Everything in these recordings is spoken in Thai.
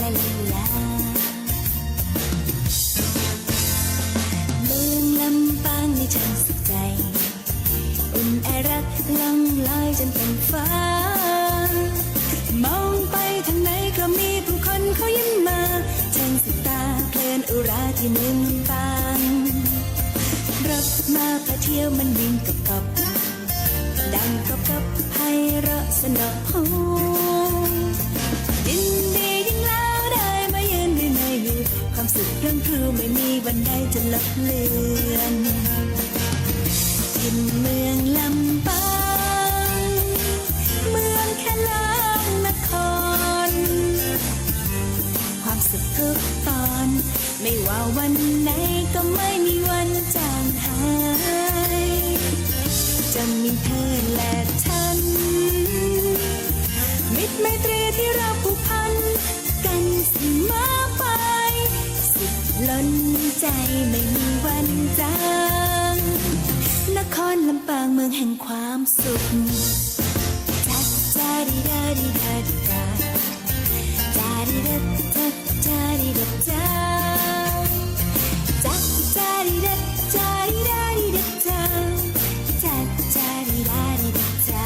ลาลาลาเมืองลำปางในช่างสุขใจอุ่นแอรักล่องลอยจนเป็นฟ้ามองไปทางไหนก็มีผู้คนเขายิ้มมาช่างสุดตาเพลินอุราที่เมืองลำปางรถมาพาเที่ยวมันวิ่งกับดังกับไพเราะสนอหูยินดียิ่งแล้วได้มายืนด้วยในอยู่ความสุขเรื่องครูไม่มีวันใดจะลดเลือนทินเมืองลำปางเมืองแค่ล้างนครความสุขทุกตอนไม่ว่าวันไหนก็ไม่มีวันจางหายจะมีเธอและฉันมิตรไมตรีที่เราผูกพันกันเสมอไปสุดล้นใจไม่มีวันจางนครลำปางเมืองแห่งความสุขจัดจาดีดาดีดาดีดาจาดีดาจัดจาดีดาจาจัดจาดีดาจาดีดาดีดาจาจัดจาดีดาดีดาจา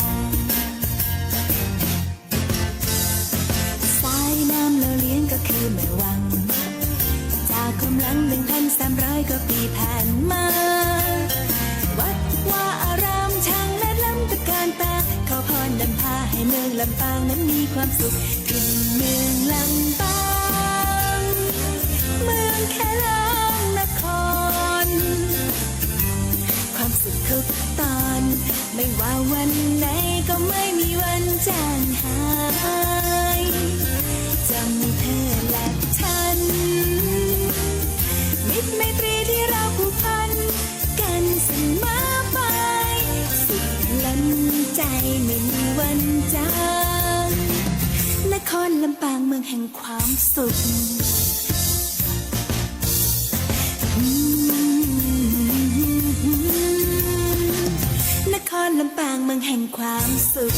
สายน้ำเราเลี้ยงก็คือแม่วังจากกำลัง1,300 กว่าปีผ่านมาวัดว่าอารามช่างและล้ำตะการตาขอพรนำพาให้เมืองลำปางนั้นมีความสุขถิ่นเมืองลำปางเมืองแค่ล้างนครความสุขทุกตอนไม่ว่าวันไหนก็ไม่มีวันจางหายจะมีเธอและฉันมิตรไมตรีที่เราผูกพันกันเสมอไปสุดล้นใจไม่มีวันจางนครลำปางเมืองแห่งความสุข เมืองแห่งความสุข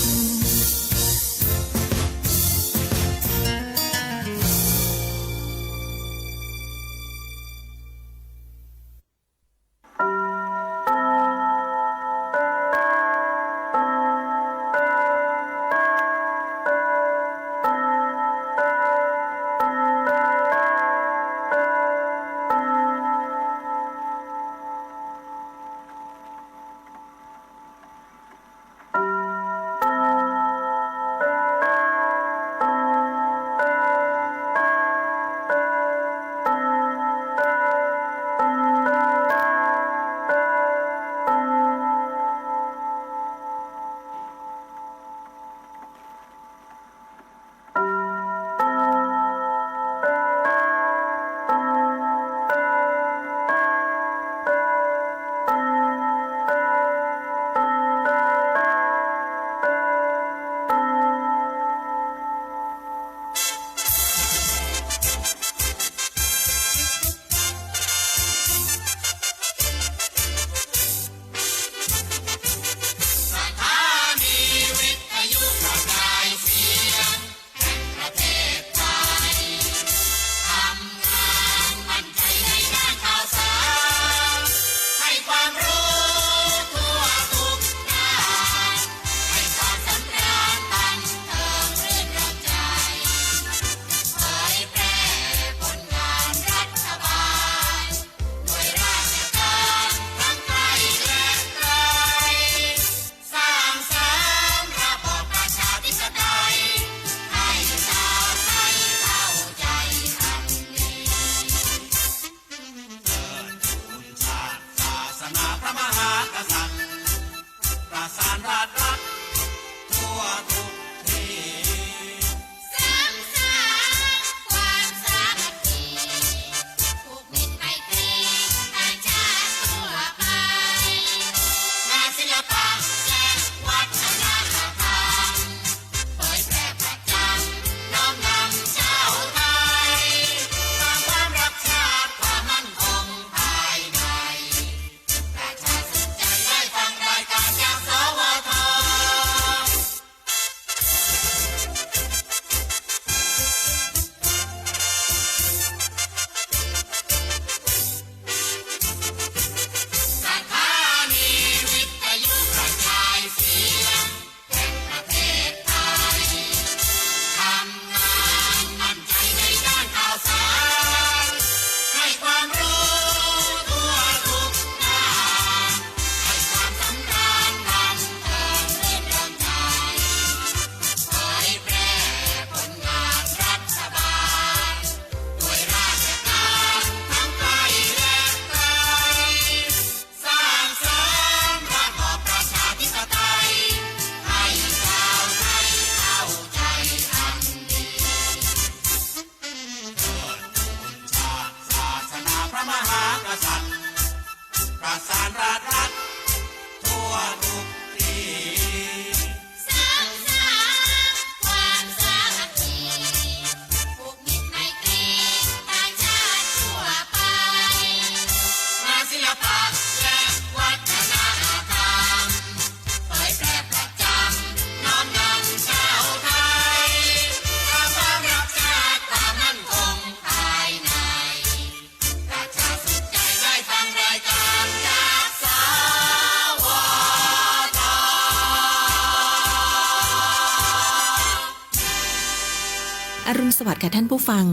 อรุณสวัสดิ์ค่ะท่านผู้ฟัง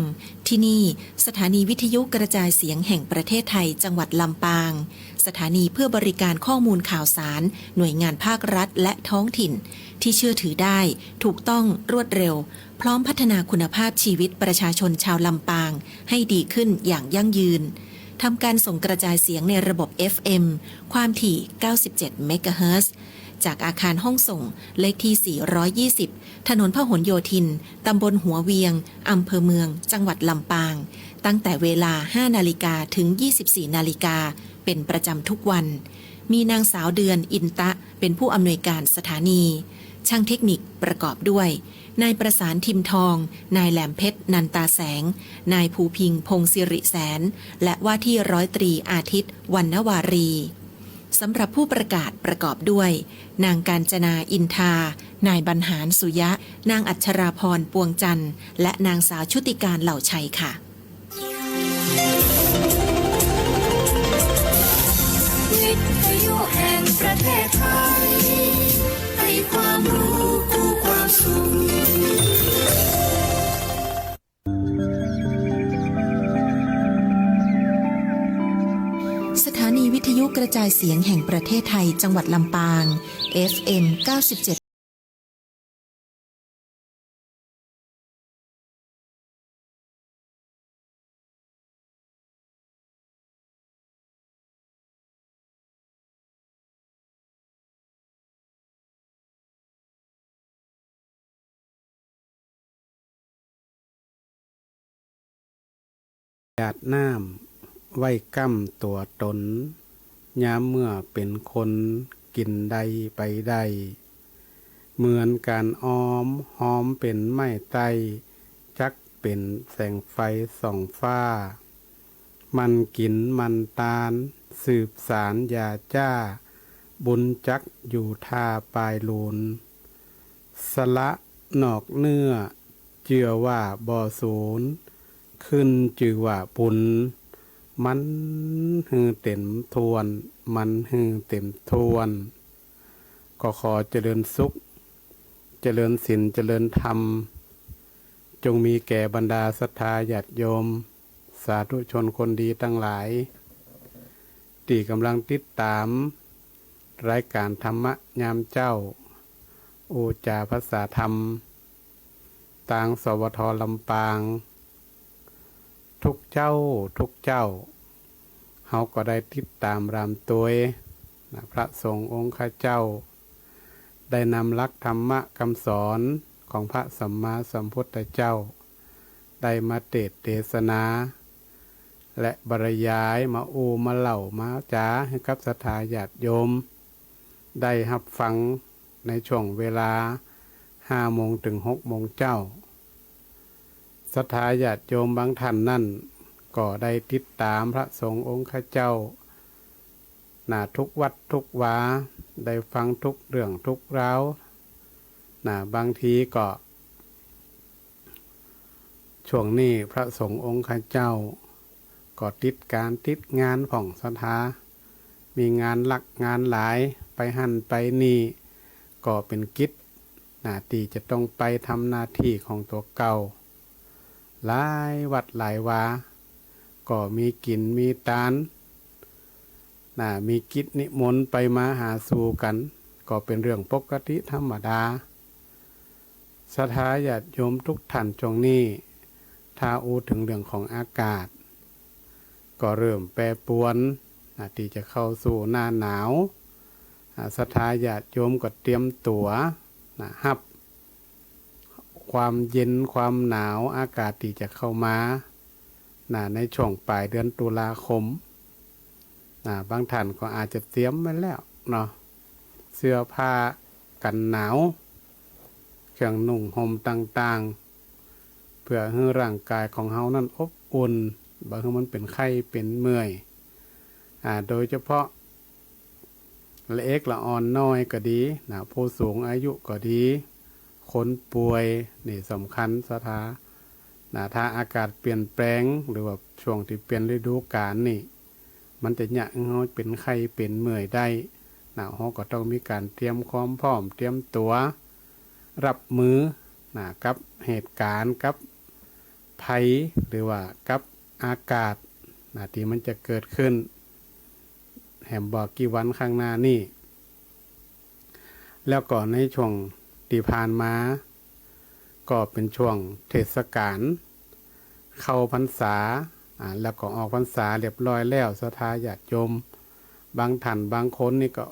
ที่นี่สถานีวิทยุกระจายเสียงแห่งประเทศไทยจังหวัดลำปางสถานีเพื่อบริการข้อมูลข่าวสารหน่วยงานภาครัฐและท้องถิ่นที่เชื่อถือได้ถูกต้องรวดเร็วพร้อมพัฒนาคุณภาพชีวิตประชาชนชาวลำปางให้ดีขึ้นอย่างยั่งยืนทำการส่งกระจายเสียงในระบบ FM ความถี่ 97 เมกะเฮิรตซ์จากอาคารห้องส่งเลขที่ 420 ถนนพหลโยธิน ตำบลหัวเวียง อำเภอเมือง จังหวัดลำปาง ตั้งแต่เวลา 5 นาฬิกาถึง 24 นาฬิกา เป็นประจำทุกวัน มีนางสาวเดือนอินตะเป็นผู้อำนวยการสถานี ช่างเทคนิคประกอบด้วย นายประสานทิมทอง นายแหลมเพชรนันตาแสง นายภูพิงพงศิริแสน และว่าที่ร้อยตรีอาทิตย์วรรณวารี สำหรับผู้ประกาศประกอบด้วย นางกาญจนาอินทานายบรรหารสุยะ นางอัชราพรปวงจันทร์และนางสาวชุติการเหล่าชัยค่ะวิทยุแห่งประเทศไทยให้ความรู้คู่ความสุขสถานีวิทยุกระจายเสียงแห่งประเทศไทยจังหวัดลำปาง FM 97หยาดน้ำไว้กั้มตัวตนยามเมื่อเป็นคนกินใดไปใดเหมือนการอ้อมหอมเป็นไม้ไต้จักเป็นแสงไฟส่องฟ้ามันกินมันตาลสืบสารยาจ้าบุญจักอยู่ท่าปลายลูนสละนอกเนื้อเจือว่าบ่อศูนย์ขึ้นจือว่าปุนมันฮือเต็มทวนมันฮือเต็มทวนก็ขอเจริญสุขเจริญศีลเจริญธรรมจงมีแก่บรรดาศรัทธาญาติโยมสาธุชนคนดีทั้งหลายที่กำลังติดตามรายการธรรมะยามเจ้าโอจาภาษาธรรมทางสวทลำปางทุกเจ้าเฮาก็ได้ติดตามรามตัวพระสงฆ์องค์ข้าเจ้าได้นำหลักธรรมะคำสอนของพระสัมมาสัมพุทธเจ้าได้มาเทศนาและบรรยายมามาเล่ามาจ๋าให้กับศรัทธาญาติโยมได้รับฟังในช่วงเวลา 5 โมงถึง 6 โมงเจ้าศรัทธาญาติโยมบางท่านนั่นก็ได้ติดตามพระสงฆ์องค์ข้าเจ้าทุกวัดทุกวาได้ฟังทุกเรื่องทุกราวบางทีก็ช่วงนี้พระสงฆ์องค์ข้าเจ้าก็ติดงานของศรัทธามีงานหลักงานหลายไปหั่นไปนี่ก็เป็นกิจที่จะต้องไปทำหน้าที่ของตัวเก่าหลายวัดหลายวาก็มีกินมีตานมีกิจนิมนต์ไปมาหาสู่กันก็เป็นเรื่องปกติธรรมดาศรัทธาญาติโยมทุกท่านช่วงนี้ถ้าถึงเรื่องของอากาศก็เริ่มแปรปรวนที่จะเข้าสู่หน้าหนาวศรัทธาญาติโยมก็เตรียมตัวรับความเย็นความหนาวอากาศที่จะเข้ามาในช่วงปลายเดือนตุลาคมบางท่านก็อาจจะเตรียมไว้แล้วเนาะเสื้อผ้ากันหนาวเครื่องนุ่งห่มต่างๆเพื่อให้ร่างกายของเฮานั้นอบอุ่นบางทีมันเป็นไข้เป็นเมื่อยโดยเฉพาะละเอกละอ่อนน้อยก็ดีผู้สูงอายุก็ดีคนป่วยนี่สำคัญศรัทธาถ้าอากาศเปลี่ยนแปลงหรือว่าช่วงที่เปลี่ยนฤดูกาลนี่มันจะยากเฮาเป็นไข้เป็นเมื่อยได้เฮาก็ต้องมีการเตรียมความพร้อมเตรียมตัวรับมือกับเหตุการณ์กับภัยหรือว่ากับอากาศที่มันจะเกิดขึ้นแหมบอกกี่วันข้างหน้านี่แล้วก่อนในช่วงที่ผ่านมาก็เป็นช่วงเทศกาลเข้าพรรษาแล้วก็ออกพรรษาเรียบร้อยแล้วศรัทธาญาติโยมบางท่านบางคนนี่ก็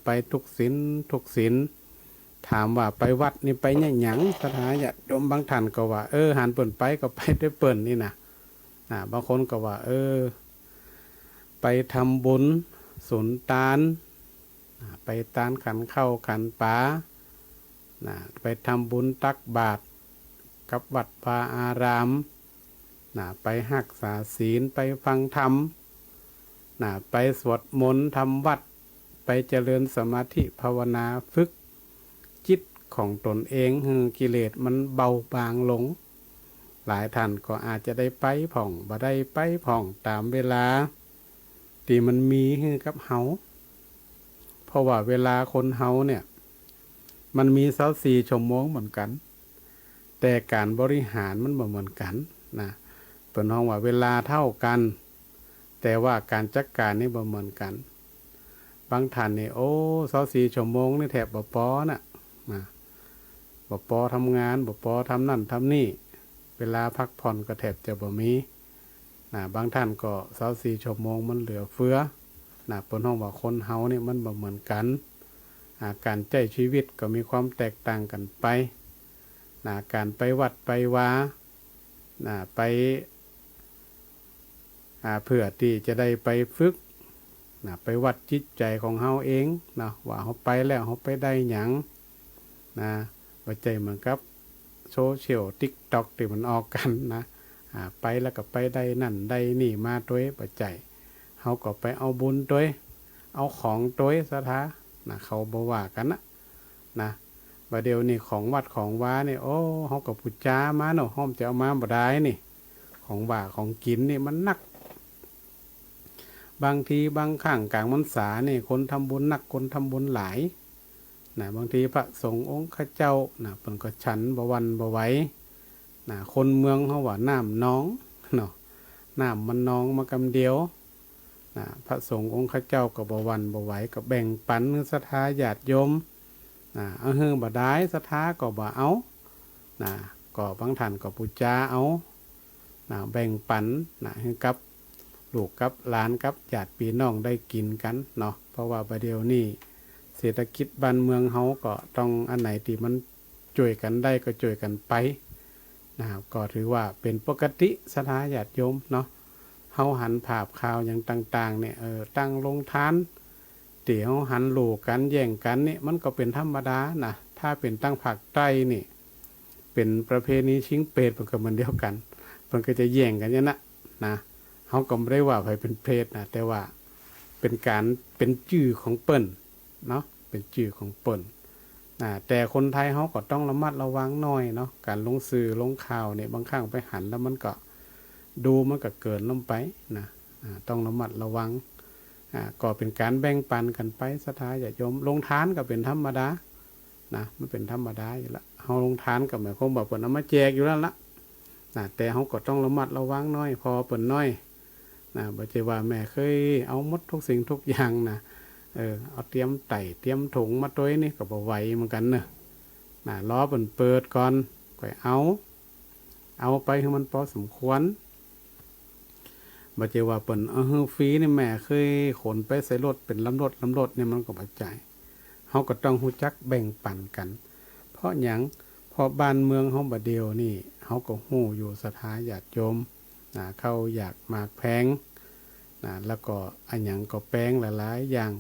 ไปทุกศีลถามว่าไปวัดนี่ไปหยังศรัทธาญาติโยมบางท่านก็ว่าหันเปิ่นไปก็ไปด้วยเปิ่นนี่นะบางคนก็ว่าไปทำบุญสุนทานไปตานขันเข้าขันป่าไปทำบุญตักบาตรกับวัดวาอารามไปรักษาศีลไปฟังธรรม ไปสวดมนต์ทำวัดไปเจริญสมาธิภาวนาฝึกจิตของตนเองให้กิเลสมันเบาบางลงหลายท่านก็อาจจะได้ไปผ่องบ่ได้ไปผ่องตามเวลาที่มันมีให้กับเฮาเพราะว่าเวลาคนเฮาเนี่ยมันมี24 ชั่วโมงเหมือนกันแต่การบริหารมันบ่เหมือนกันนะเปิ้นฮ้องว่าเวลาเท่ากันแต่ว่าการจัดการนี่บ่เหมือนกันบางท่านนี่โอ้24 ชั่วโมงนี่แทบบ่พอน่ะนะบ่พอทำงานบ่พอทำนั่นทำนี่เวลาพักผ่อนก็แทบจะบ่มีบางท่านก็24 ชั่วโมงมันเหลือเฟือเปิ้นฮ้องว่าคนเฮานี่มันบ่เหมือนกันการใช้ชีวิตก็มีความแตกต่างกันไปการไปวัดไปวาไปเพื่อที่จะได้ไปฝึกไปวัดจิตใจของเฮาเองว่าเฮาไปแล้วเฮาไปได้หยังบ่ใจเหมือนกับโซเชียล TikTok ที่มันออกกันไปแล้วก็ไปได้นั่นได้นี่มาตัวบ่ใจเฮาก็ไปเอาบุญตัวเอาของตัวซะท้าเขาบ่ว่ากันนะว่าเดี๋ยวนี้ของวัดของวานี่โอ้เฮาก็พูดจามาเนาะห้อมจะเอามาบ่ได้นี่ของว่าของกินนี่มันหนักบางทีบางครั้งกลางพรรษานี่คนทำบุญหนักคนทำบุญหลายบางทีพระสงฆ์องค์ข้าเจ้าเพิ่นก็ฉันบ่หวั่นบ่ไหวคนเมืองเฮาว่าน้ำน้องเนาะน้ำมันน้องมากำเดียวพระสงฆ์องค์ข้าเจ้าก็บ่หวั่นบ่ไหวก็แบ่งปันศรัทธาญาติโยมเอาเฮือบ่ได้ศรัทธาก็บ่เอาก็บางท่านก็ปูจาเอาแบ่งปันให้กับลูกกับหลานกับญาติพี่น้องได้กินกันเนาะเพราะว่าประเดี๋ยวนี้เศรษฐกิจบ้านเมืองเฮาก็ต้องอันไหนที่มันช่วยกันได้ก็ช่วยกันไปก็ถือว่าเป็นปกติศรัทธาญาติโยมเนาะเฮาหันภาพข่าวอย่างต่างๆเนี่ยตั้งโรงทานที่เฮาหันโลกันแย่งกันนี่มันก็เป็นธรรมดาถ้าเป็นตั้งภาคใต้นี่เป็นประเพณีชิงเปรตมันก็เหมือนเดียวกันเพิ่นก็จะแย่งกันอย่างนะเฮาก็บ่ได้ว่าไผเป็นเพศแต่ว่าเป็นการเป็นชื่อของเปิ้นเนาะเป็นชื่อของเปิ้นแต่คนไทยเฮาก็ต้องระมัดระวังหน่อยเนาะการลงสื่อลงข่าวเนี่ยบางครั้งไปหันแล้วมันก็ดูมันก็เกินลงไปต้องระมัดระวังก็เป็นการแบ่งปันกันไปศรัทธาญาติโยมลงทานก็เป็นธรรมดามันเป็นธรรมดาอยู่ละเฮาลงทานก็หมายความว่าเพิ่นเอามาแจกอยู่แล้วล่ะแต่เฮาก็ต้องระมัดระวังหน่อยพอเปิ้นน้อยบ่ใช่ว่าแม่เคยเอาหมดทุกสิ่งทุกอย่างเอาเตรียมไต่เตรียมถุงมาตัวนี่ก็บ่ไหวเหมือนกันเนอะล้อเปิ้นเปิดก่อนค่อยเอาไปให้มันพอสมควรบ่ใช่ว่าเปิ้นฮือฟรีนี่แม่เคยขนไปใส่รถเป็นลำรถเนี่ยมันก็บ่ใจเฮาก็ต้องรู้จักแบ่งปันกันเพราะหยังเพราะบ้านเมืองเฮาบ่เดียวนี่เฮาก็ฮู้อยู่ศรัทธาญาติโยมเขาอยากมากแพงแล้วก็อันหยังก็แปลงหลายๆอย่าง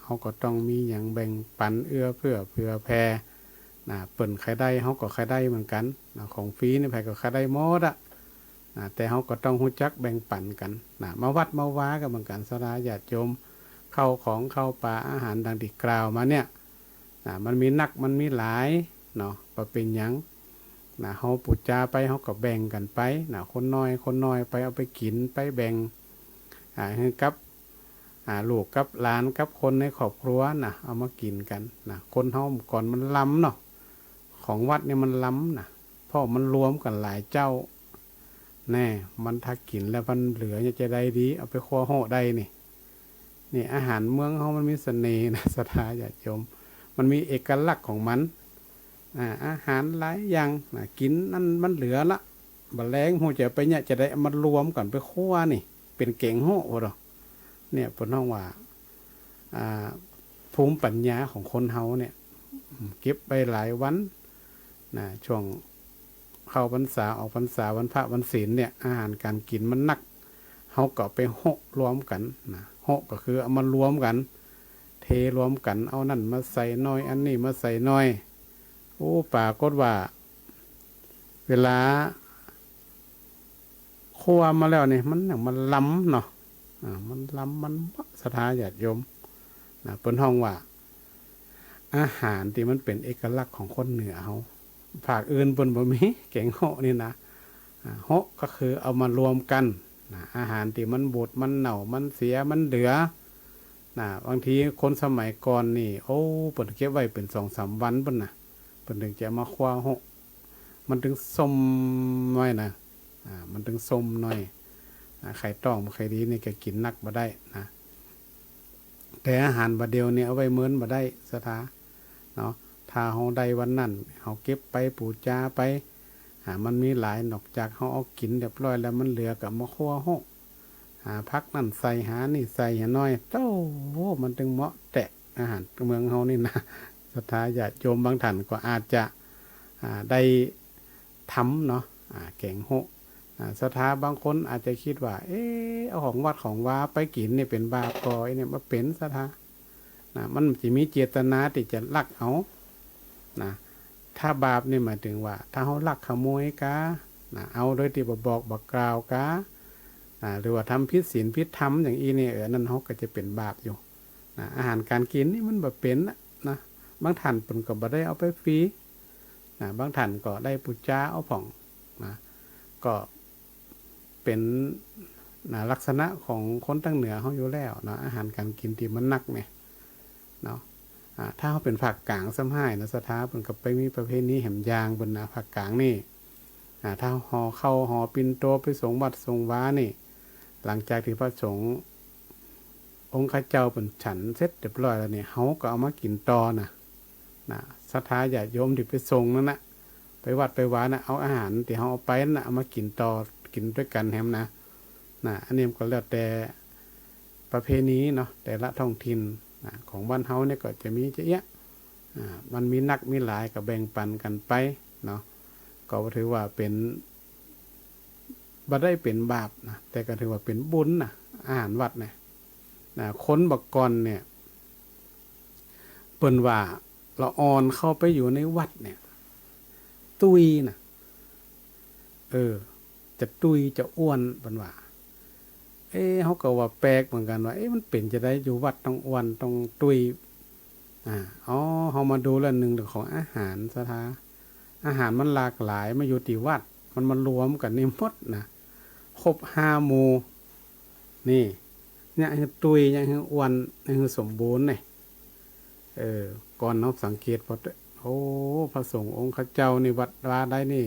เฮาก็ต้องมีหยังแบ่งปันเอื้อเผื่อแผ่เปิ้นใครได้เฮาก็ใครได้เหมือนกันของฟรีนี่ไผก็ใครได้หมดแต่เฮาก็ต้องรู้จักแบ่งปันกันมาวัดมาวาก็เหมือนกันศรัทธาญาติโยมเข้าของเข้าปลาอาหารดังที่กล่าวมาเนี่ยมันมีนักมันมีหลายเนาะบ่เป็นหยังเฮาปุจจาไปเฮาก็แบ่งกันไปคนน้อยไปเอาไปกินไปแบ่งให้กับลูกกับหลานกับคนในครอบครัวเอามากินกันคนเฮาก่อนมันล้ำเนาะของวัดเนี่ยมันล้ำเพราะมันรวมกันหลายเจ้าแน่มันถ้ากินแล้วมันเหลือจะได้ดีเอาไปครัวโหได้นี่อาหารเมืองเฮามันมีเสน่ห์ศรัทธาญาติโยมมันมีเอกลักษณ์ของมันอาหารหลายอย่างกินนั่นมันเหลือละบัดแลงฮู้จะไปเนี่ยจะได้เอามารวมกันไปคั่วนี่เป็นแกงโหบ่ดอกเนี่ยเพิ่นฮ้องว่าภูมิปัญญาของคนเฮาเนี่ยเก็บไปหลายวันช่วงเข้าพรรษาออกพรรษาวันพระวันศีลเนี่ยอาหารการกินมันหนักเฮาก็ไปโหรวมกันโหก็คือเอามารวมกันเทรวมกันเอานั่นมาใส่น้อยอันนี้มาใส่น้อยโอ้ปรากฏว่าเวลาคั่วมาแล้วนี่มันล้ำเนาะ มันล้ำมันศรัทธาญาติโยมเปิ้นห้องว่าอาหารที่มันเป็นเอกลักษณ์ของคนเหนือเฮาภาคอื่นเปิ้นบ่มีแกงเหาะนี่นะเหาะก็คือเอามารวมกันอาหารที่มันบูดมันเน่ามันเสียมันเหลือบางทีคนสมัยก่อนนี่โอ้เปิ้นเก็บไว้เป็น 2-3 วันเปิ้นเพิ่นถึงจะมาคว้าเหาะมันถึงส้มน้อยมันถึงส้มน้อยไข่ต้องไข่ดีนี่ก็กินนักบ่ได้นะแต่อาหารบัดเดียวนี่เอาไว้เหมือนบ่ได้สถาเนาะถ้าเฮาได้วันนั้นเฮาเก็บไปปูจาไปมันมีหลายนอกจากเฮาเอากินเรียบร้อยแล้วมันเหลือก็มาคั่วเหาะผักนั่นใส่หานี่ใส่หาน้อยโตมันถึงเหมาะแตะอาหารเมืองเฮานี่นะสถาญาติโยมบางท่านก็อาจจะได้ทำเนาะแกงเหาะสถาบางคนอาจจะคิดว่าเอาของวัดของวาไปกินนี่เป็นบาปก่อยเนี่ยมาเป็นสถามันจะมีเจตนาที่จะลักเอาถ้าบาปนี่หมายถึงว่าถ้าเขาลักขโมยกะเอาโดยที่บอกกล่าวกะหรือว่าทำผิดศีลผิดธรรมอย่างอีเนี่ยนั่นเขาก็จะเป็นบาปอยู่อาหารการกินนี่มันแบบเป็นนะบางท่านเป็นก็บ่ได้เอาไปฟรีบางท่านก็ได้ปุจจาเอาผ่องก็เป็นลักษณะของคนตั้งเหนือเขาอยู่แล้วอาหารการกินที่มันนักเนี่ยเนาะถ้าเขาเป็นภาคกลางซ้ำให้สถาเป็นกับไปมีประเภทนี้แหมยางบนภาคกลางนี่ถ้าห่อเข้าห่อปินโตไปส่งวัดส่งว้านี่หลังจากที่พระสงฆ์องค์ข้าเจ้าเป็นฉันเสร็จเรียบร้อยแล้วเนี่ยเขาก็เอามากินต่อศรัทธาญาติโยมที่ไปส่งนั่นนะไปวัดไปว้าเอาอาหารที่เขาเอาไปเอามากินต่อกินด้วยกันแฮมอันนี้ก็แล้วแต่ประเพณีเนาะแต่ละท้องถิ่นของบ้านเฮาเนี่ยก็จะมีเยอะมันมีนักมีหลายก็แบ่งปันกันไปเนาะก็ถือว่าเป็นบ่ได้เป็นบาปแต่ก็ถือว่าเป็นบุญอาหารวัดเนี่ยคนบักกอนเนี่ยเปิ้นว่าละอ่อนเข้าไปอยู่ในวัดเนี่ยตุยจะตุยจะอ้วนเปิ้นว่าเขาก็ว่าแปลกเหมือนกันว่ามันเป็นจะได้อยู่วัดต้องอ้วนต้องตุยเขามาดูแล้วหนึ่งเรื่องของอาหารสถาอาหารมันหลากหลายมาอยู่ที่วัดมันมารวมกันนี่หมดครบ5 หมู่นี่เนี่ยคือตุยยังคืออ้วนยังคือสมบูรณ์เนี่ยก่อนเราสังเกตพอพระสงฆ์องค์ข้าเจ้านี่วัดวาได้นี่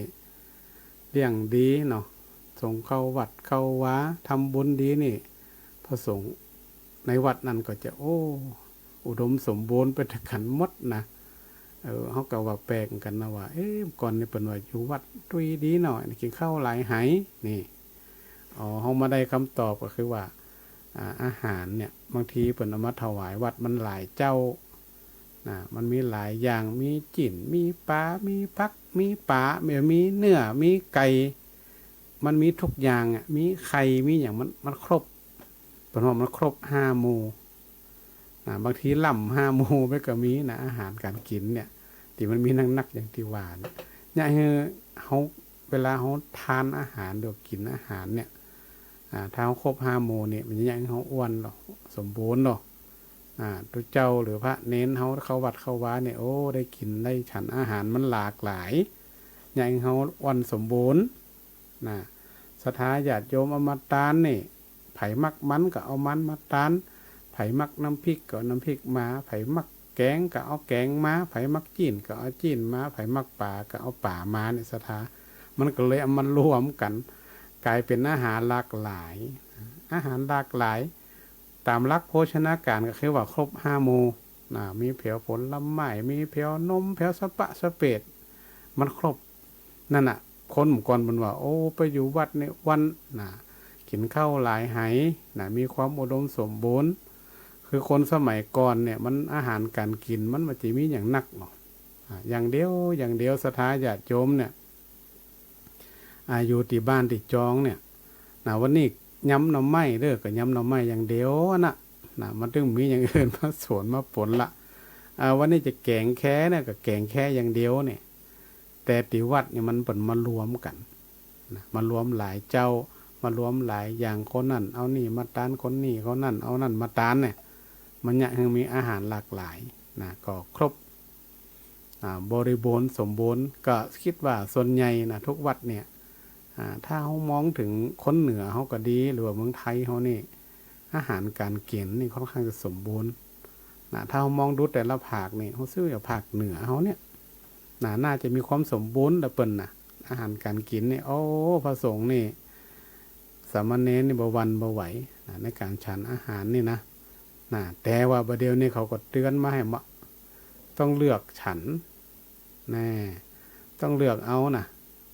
เลี้ยงดีเนาะส่งเข้าวัดเข้าวาทำบุญดีนี่พระสงฆ์ในวัดนั้นก็จะอุดมสมบูรณ์ไปด้วยกันหมดเขาก็ว่าแปลกกันนะว่าก่อนนี่เป็นว่าอยู่วัดตุยดีหน่อยกินข้าวหลายไหนี่เขามาได้คำตอบก็คือว่าอาหารเนี่ยบางทีเป็นเอามาถวายวัดมันหลายเจ้ามันมีหลายอย่างมีจิ่นมีปลามีพักมีปลามีเนื้อมีไก่มันมีทุกอย่างมีไข่มีอย่างมันครบเป็นว่ามันครบ5 หมู่บางทีล่ำ5 หมู่ไปก็มีอาหารการกินเนี่ยที่มันมีนักอย่างที่ว่าเนี่ยคือเขาเวลาเขาทานอาหารหรือกินอาหารเนี่ยถ้าเขาครบ5 หมู่เนี่ยมันจะยังเขาอ้วนหรอสมบูรณ์หรอตัวเจ้าหรือพระเน้นเขาวัดเขาว้าเนี่ยได้กินได้ฉันอาหารมันหลากหลายอย่างเขาอ้วนสมบูรณ์ศรัทธาญาติโยมเอามาตานนี่ไผ่มักมันก็เอามันมาตานไผ่มักน้ำพริกก็น้ำพริกมาไผ่มักแกงก็เอาแกงมาไผ่มักจีนก็เอาจีนมาไผ่มักป่าก็เอาป่ามาเนี่ยศรัทธามันก็เลยเอามันรวมกันกลายเป็นอาหารหลากหลายอาหารหลากหลายตามหลักโภชนาการก็คือว่าครบ5 หมู่มีเผียวผลไม้มีเผียวนมเผียวสะปะสะเปดมันครบนั่นคนหมู่ก่อนมันว่าไปอยู่วัดในวันกินข้าวหลายไหมีความอุดมสมบูรณ์คือคนสมัยก่อนเนี่ยมันอาหารการกินมันจะมีอย่างนักเนาะอย่างเดียวศรัทธาญาติโยมเนี่ยอยู่ที่บ้านที่จองเนี่ยวันนี้ย้ำหน่อไม้เด้อก็ย้ำหน่อไม้อย่างเดียวมันต้องมีอย่างอื่นมาสวนมาผลละวันนี้จะแกงแค่เนี่ยก็แกงแค่อย่างเดียวเนี่ยแต่ที่วัดเนี่ยมันเป็นมารวมกันมารวมหลายเจ้า มารวมหลายอย่างคนนั่นเอานี่มาตานคนนี่เขานั่นเอานั่นมาตานเนี่ยมันเนี่ยยังมีอาหารหลากหลายนะก็ครบบริบูรณ์สมบูรณ์ก็คิดว่าส่วนใหญ่นะทุกวัดเนี่ยถ้าเขามองถึงคนเหนือเขาก็ดีหรือว่าเมืองไทยเขานี่อาหารการกินนี่ค่อนข้างจะสมบูรณ์นะถ้าเขามองดูแต่ละภาคนี่เขาซื้อจากภาคเหนือเขาเนี่ยน่าจะมีความสมบูรณ์แต่เปิ่นนะอาหารการกินนี่โอ้พระสงฆ์นี่สามเณรนี่บ่หวันบ่ไหวนะในการฉันอาหารนี่นะแต่ว่าประเดี๋ยวนี้เขาก็เตือนมาให้ต้องเลือกฉันแน่ต้องเลือกเอานะ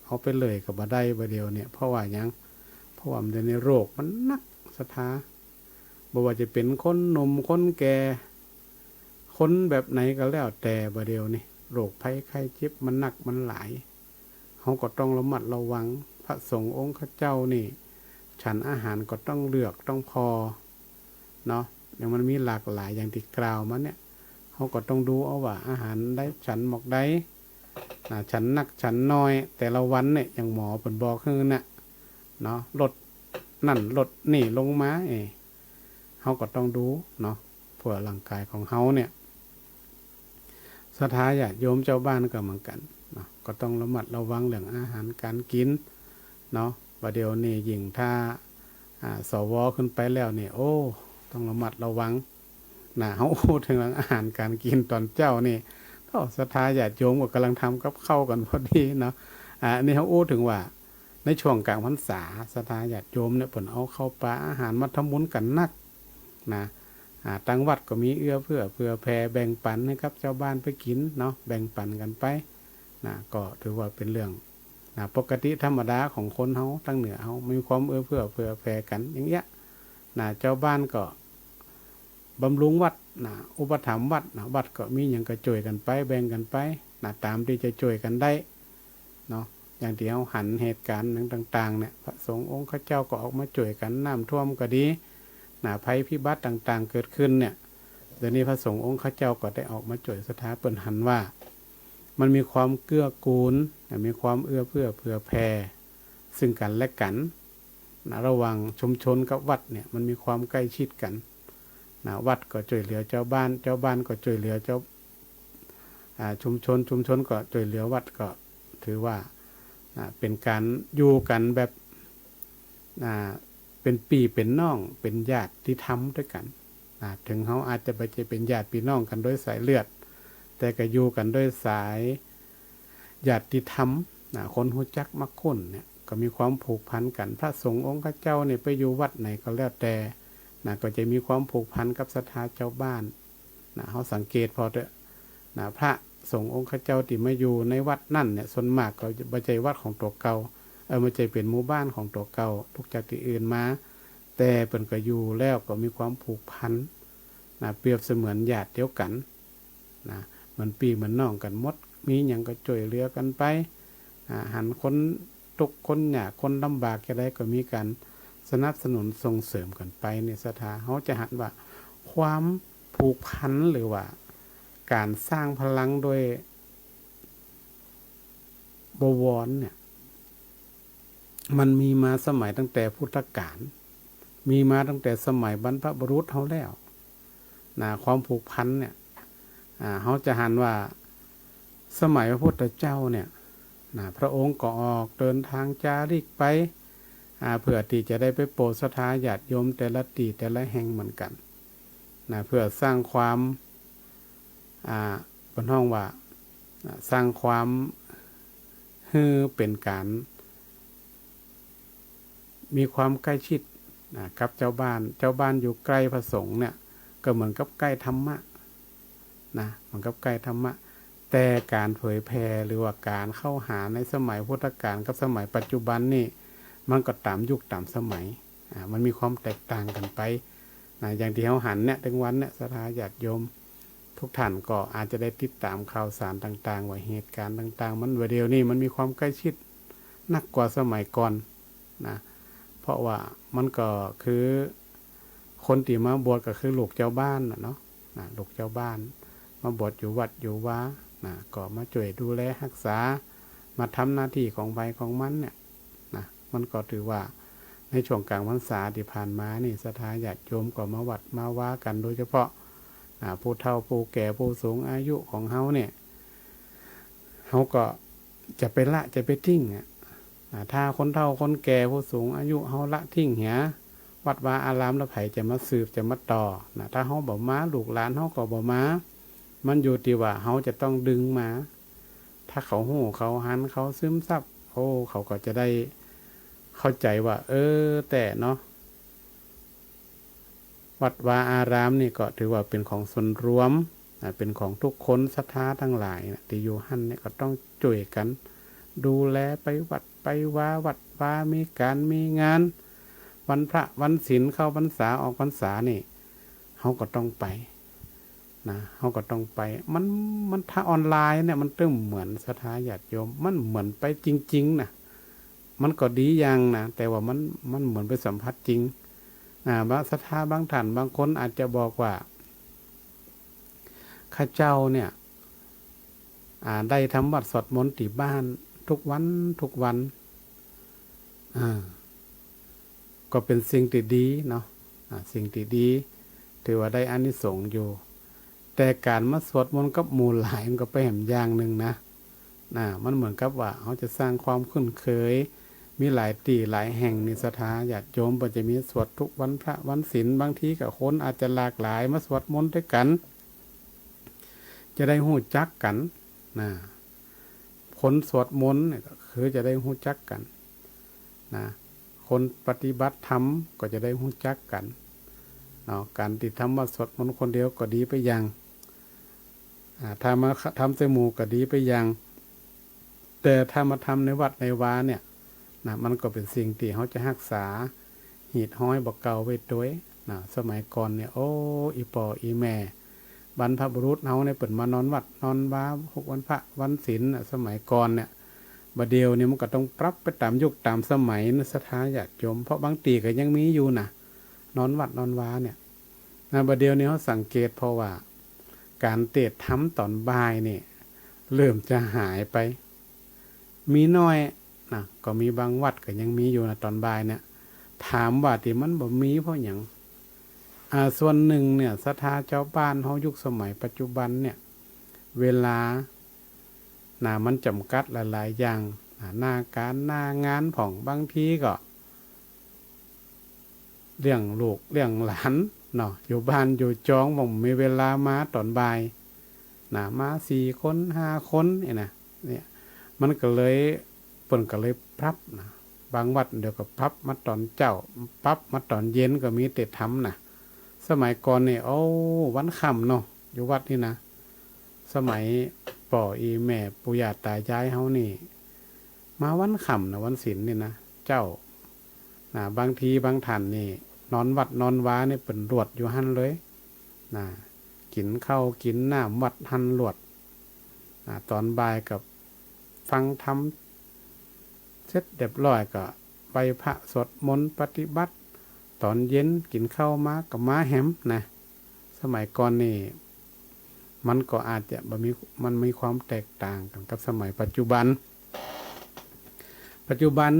เอาไปเลยกับบ่ได้ประเดี๋ยวเนี่ยเพราะว่ายังเพราะว่ามันในโรคมันนักสถาบ่ว่าจะเป็นคนหนุ่มคนแก่คนแบบไหนก็แล้วแต่ประเดี๋ยวนี่โรคภัยไข้เจ็บมันหนักมันหลายเขาก็ต้องระมัดระวังพระสงฆ์องค์ข้าเจ้านี่ฉันอาหารก็ต้องเลือกต้องพอเนาะอย่างมันมีหลากหลายอย่างที่กล่าวมาเนี่ยเขาก็ต้องดูเอาว่าอาหารได้ฉันหมอกได้ฉันหนักฉันน้อยแต่ละวันเนี่ยอย่างหมอเปิ่นบอกคือน่ะเนาะลดนั่นลดนี่ลงมาเขาก็ต้องดูเนาะเพื่อร่างกายของเขาเนี่ยศรัทธาญาติโยมเจ้าบ้านก็เหมือนกันเนาะก็ต้องระมัดระวังเรื่องอาหารการกินเนาะประเดี๋ยวนี้ยิ่งถ้าสวขึ้นไปแล้วเนี่ยโอ้ต้องระมัดระวังเขาพูดถึงเรื่องอาหารการกินตอนเจ้านี่ก็ศรัทธาญาติโยมก็กำลังทำกับข้าวกันพอดีเนาะนี่เขาพูดถึงว่าในช่วงกลางพรรษาศรัทธาญาติโยมเนี่ยเพิ่นเอาข้าวปลาอาหารมาทำบุญกันนักนะตั้งวัดก็มีเอื้อเพื่อแผ่แบ่งปันให้กับเจ้าบ้านไปกินเนาะแบ่งปันกันไปก็ถือว่าเป็นเรื่องปกติธรรมดาของคนเฮาทั้งเหนือเฮามีความเอื้อเพื่อแผ่กันอย่างเงี้ยเจ้าบ้านก็บำรุงวัดอุปถัมภ์วัดวัดก็มีอย่างก็ช่วยกันไปแบ่งกันไปตามที่จะช่วยกันได้เนาะอย่างที่เราหันเหตุการณ์ต่างๆเนี่ยพระสงฆ์องค์ข้าเจ้าก็ออกมาช่วยกันน้ำท่วมก็ดีภัยพิบัติต่างๆเกิดขึ้นเนี่ยเดี๋ยวนี้พระสงฆ์องค์ข้าเจ้าก็ได้ออกมาช่วยศรัทธาเปิ่นหันว่ามันมีความเกื้อกูลมีความเอื้อเผื่อแผ่ซึ่งกันและกันระหว่างชุมชนกับวัดเนี่ยมันมีความใกล้ชิดกันวัดก็ช่วยเหลือเจ้าบ้านก็ช่วยเหลือเจ้าชุมชนก็ช่วยเหลือวัดก็ถือว่าเป็นการอยู่กันแบบเป็นพี่เป็นน้องเป็นญาติที่ทำด้วยกันถึงเขาอาจจะไปเป็นญาติพี่น้องกันด้วยสายเลือดแต่ก็อยู่กันด้วยสายญาติธรรมคนหูจักมักคุ้นเนี่ยก็มีความผูกพันกันพระสงฆ์องค์ข้าเจ้าเนี่ยไปอยู่วัดไหนก็แล้วแต่ก็จะมีความผูกพันกับศรัทธาเจ้าบ้านเขาสังเกตพอเถอะพระสงฆ์องค์ข้าเจ้าที่มาอยู่ในวัดนั่นเนี่ยส่วนมากก็ไม่ใช่วัดของตัวเก่าไม่ใช่เป็นหมู่บ้านของตัวเก่าทุกจากที่อื่นมาแต่เพิ่นก็อยู่แล้วก็มีความผูกพันเปรียบเสมือนญาติเดียวกันเหมือนพี่เหมือนน้องกันหมดมีหยังก็ช่วยเหลือกันไปหันคนทุกคนยากคนลำบากอะไรก็มีการสนับสนุนส่งเสริมกันไปในศรัทธาเขาจะหันว่าความผูกพันหรือว่าการสร้างพลังโดยบวรเนี่ยมันมีมาสมัยตั้งแต่พุทธกาลมีมาตั้งแต่สมัยบรรพบุรุษเขาแล้วความผูกพันเนี่ยเขาจะหันว่าสมัยพระพุทธเจ้าเนี่ยพระองค์ก็ออกเดินทางจาริกไปเพื่อที่จะได้ไปโปรดศรัทธาญาติโยมแต่ละที่แต่ละแห่งเหมือนกันเพื่อสร้างความบนห้องว่าสร้างความเป็นการมีความใกล้ชิดกับเจ้าบ้านอยู่ใกล้พระสงฆ์เนี่ยก็เหมือนกับใกล้ธรรมะเหมือนกับใกล้ธรรมะแต่การเผยแผ่หรือว่าการเข้าหาในสมัยพุทธกาลกับสมัยปัจจุบันนี่มันก็ตามยุคตามสมัยมันมีความแตกต่างกันไปอย่างที่เขาหันเนี่ยถึงวันเนี่ยศรัทธาญาติโยมทุกท่านก็อาจจะได้ติดตามข่าวสารต่างๆว่าเหตุการณ์ต่างๆมันเดี๋ยวนี้มันมีความใกล้ชิดนักกว่าสมัยก่อนเพราะว่ามันก็คือคนที่มาบวชก็คือลูกเจ้าบ้านเนาะลูกเจ้าบ้านมาบวชอยู่วัดอยู่วาก็มาช่วยดูแลรักษามาทำหน้าที่ของใบของมันเนี่ยมันก็ถือว่า ในช่วงกลางพรรษาที่ผ่านมานี่ศรัทธาญาติโยมก็มาวัดมาว่ากันโดยเฉพาะผู้เฒ่าผู้แก่ผู้สูงอายุของเฮาเนี่ยเฮาก็จะไปละจะไปทิ้งถ้าคนเฒ่าคนแก่ผู้สูงอายุเฮาละทิ้งเหียวัดวาอารามแล้วไผจะมาสืบจะมาต่อถ้าเฮาบ่มาลูกหลานเฮาก็บ่มามันอยู่ที่ว่าเฮาจะต้องดึงมาถ้าเขาฮู้เขาหันเขาซึมซับเขาก็จะได้เข้าใจว่าแต่เนาะวัดวาอารามนี่ก็ถือว่าเป็นของส่วนรวมเป็นของทุกคนศรัทธาทั้งหลายที่อยู่หั่นเนี่ยก็ต้องช่วยกันดูแลไปวัดไปว่าวัดวามีการมีงานวันพระวันศีลเข้าพรรษาออกพรรษานี่เฮาก็ต้องไปเฮาก็ต้องไปมันถ้าออนไลน์เนี่ยมันเริ่มเหมือนศรัทธาญาติโยมมันเหมือนไปจริงๆนะมันก็ดีอย่างนะแต่ว่ามันเหมือนไปสัมผัสจริงบางศรัทธาบางท่านบางคนอาจจะบอกว่าข้าเจ้าเนี่ยได้ทำวัดสวดมนต์ที่บ้านทุกวันก็เป็นสิ่งที่ดีเนาะสิ่งที่ดีถือว่าได้อานิสงส์อยู่แต่การมาสวดมนต์กับหมู่หลายมันก็ไปแหมอย่างหนึ่งนะมันเหมือนกับว่าเขาจะสร้างความคุ้นเคยมีหลายที่หลายแห่งในศรัทธาญาติโยมก็จะมีสวดทุกวันพระวันศีลบางทีกับคนอาจจะหลากหลายมาสวดมนต์ด้วยกันจะได้หู้จักกันคนสวดมนต์เนี่ยก็คือจะได้หู้จักกันคนปฏิบัติธรรมก็จะได้หู้จักกันการติดทำวัดสวดมนต์คนเดียวก็ดีไปอย่างถ้ามาทำใส่หมู่ก็ดีไปอย่างแต่ถ้ามาทำในวัดในวาเนี่ยมันก็เป็นสิ่งที่เขาจะรักษาหีดห้อยบอกเก่าไว้ด้วยสมัยก่อนเนี่ยอีปออีแม่บรรพบุรุษเขาเนี่ยเปิดมานอนวัดนอนวา6 วันพระวันศีลสมัยก่อนเนี่ยบัดเดียวเนี่ยมันก็ต้องปรับไปตามยุคตามสมัยนะศรัทธาญาติโยมเพราะบางตีก็ยังมีอยู่นอนวัดนอนวาเนี่ยบัดเดียวนี้เขาสังเกตเพราะว่าการเทศน์ธรรมตอนบ่ายนี่เริ่มจะหายไปมีน้อยก็มีบางวัดก็ยังมีอยู่ตอนบ่ายเนี่ยถามว่าที่มันบ่มีเพราะหยังส่วนหนึ่งเนี่ยศรัทธาเจ้าบ้านเฮายุคสมัยปัจจุบันเนี่ยเวลามันจำกัดหลายๆอย่างหน้าการหน้างานของบางทีก็เลี้ยงลูกเลี้ยงหลานอยู่บ้านอยู่จองบ่มีเวลามาตอนบ่ายมา4 คน5 คนเนี่ยมันก็เลยเพิ่นก็เลยปรับบางวัดเดี๋ยวก็ปรับมาตอนเจ้าปรับมาตอนเย็นก็มีเตธรรมสมัยก่อนนี่วันค่ำอยู่วัดนี่นะสมัยป่ออีแม่ปู่ย่าตายายเฮานี่มาวันค่ำวันศีลนี่นะเจ้าบางทีบางท่านนี่นอนวัดนอนว้านี่เปิ่นรวดอยู่หั่นเลยกินข้าวกินน้ำวัดหั่นรวดตอนบ่ายกับฟังธรรมเสร็จเรียบร้อยก็ไปพระสวดมนต์ปฏิบัติตอนเย็นกินข้าวมากับม้าแฮมสมัยก่อนนี่มันก็อาจจะมันมีความแตกต่างกันกับสมัยปัจจุบัน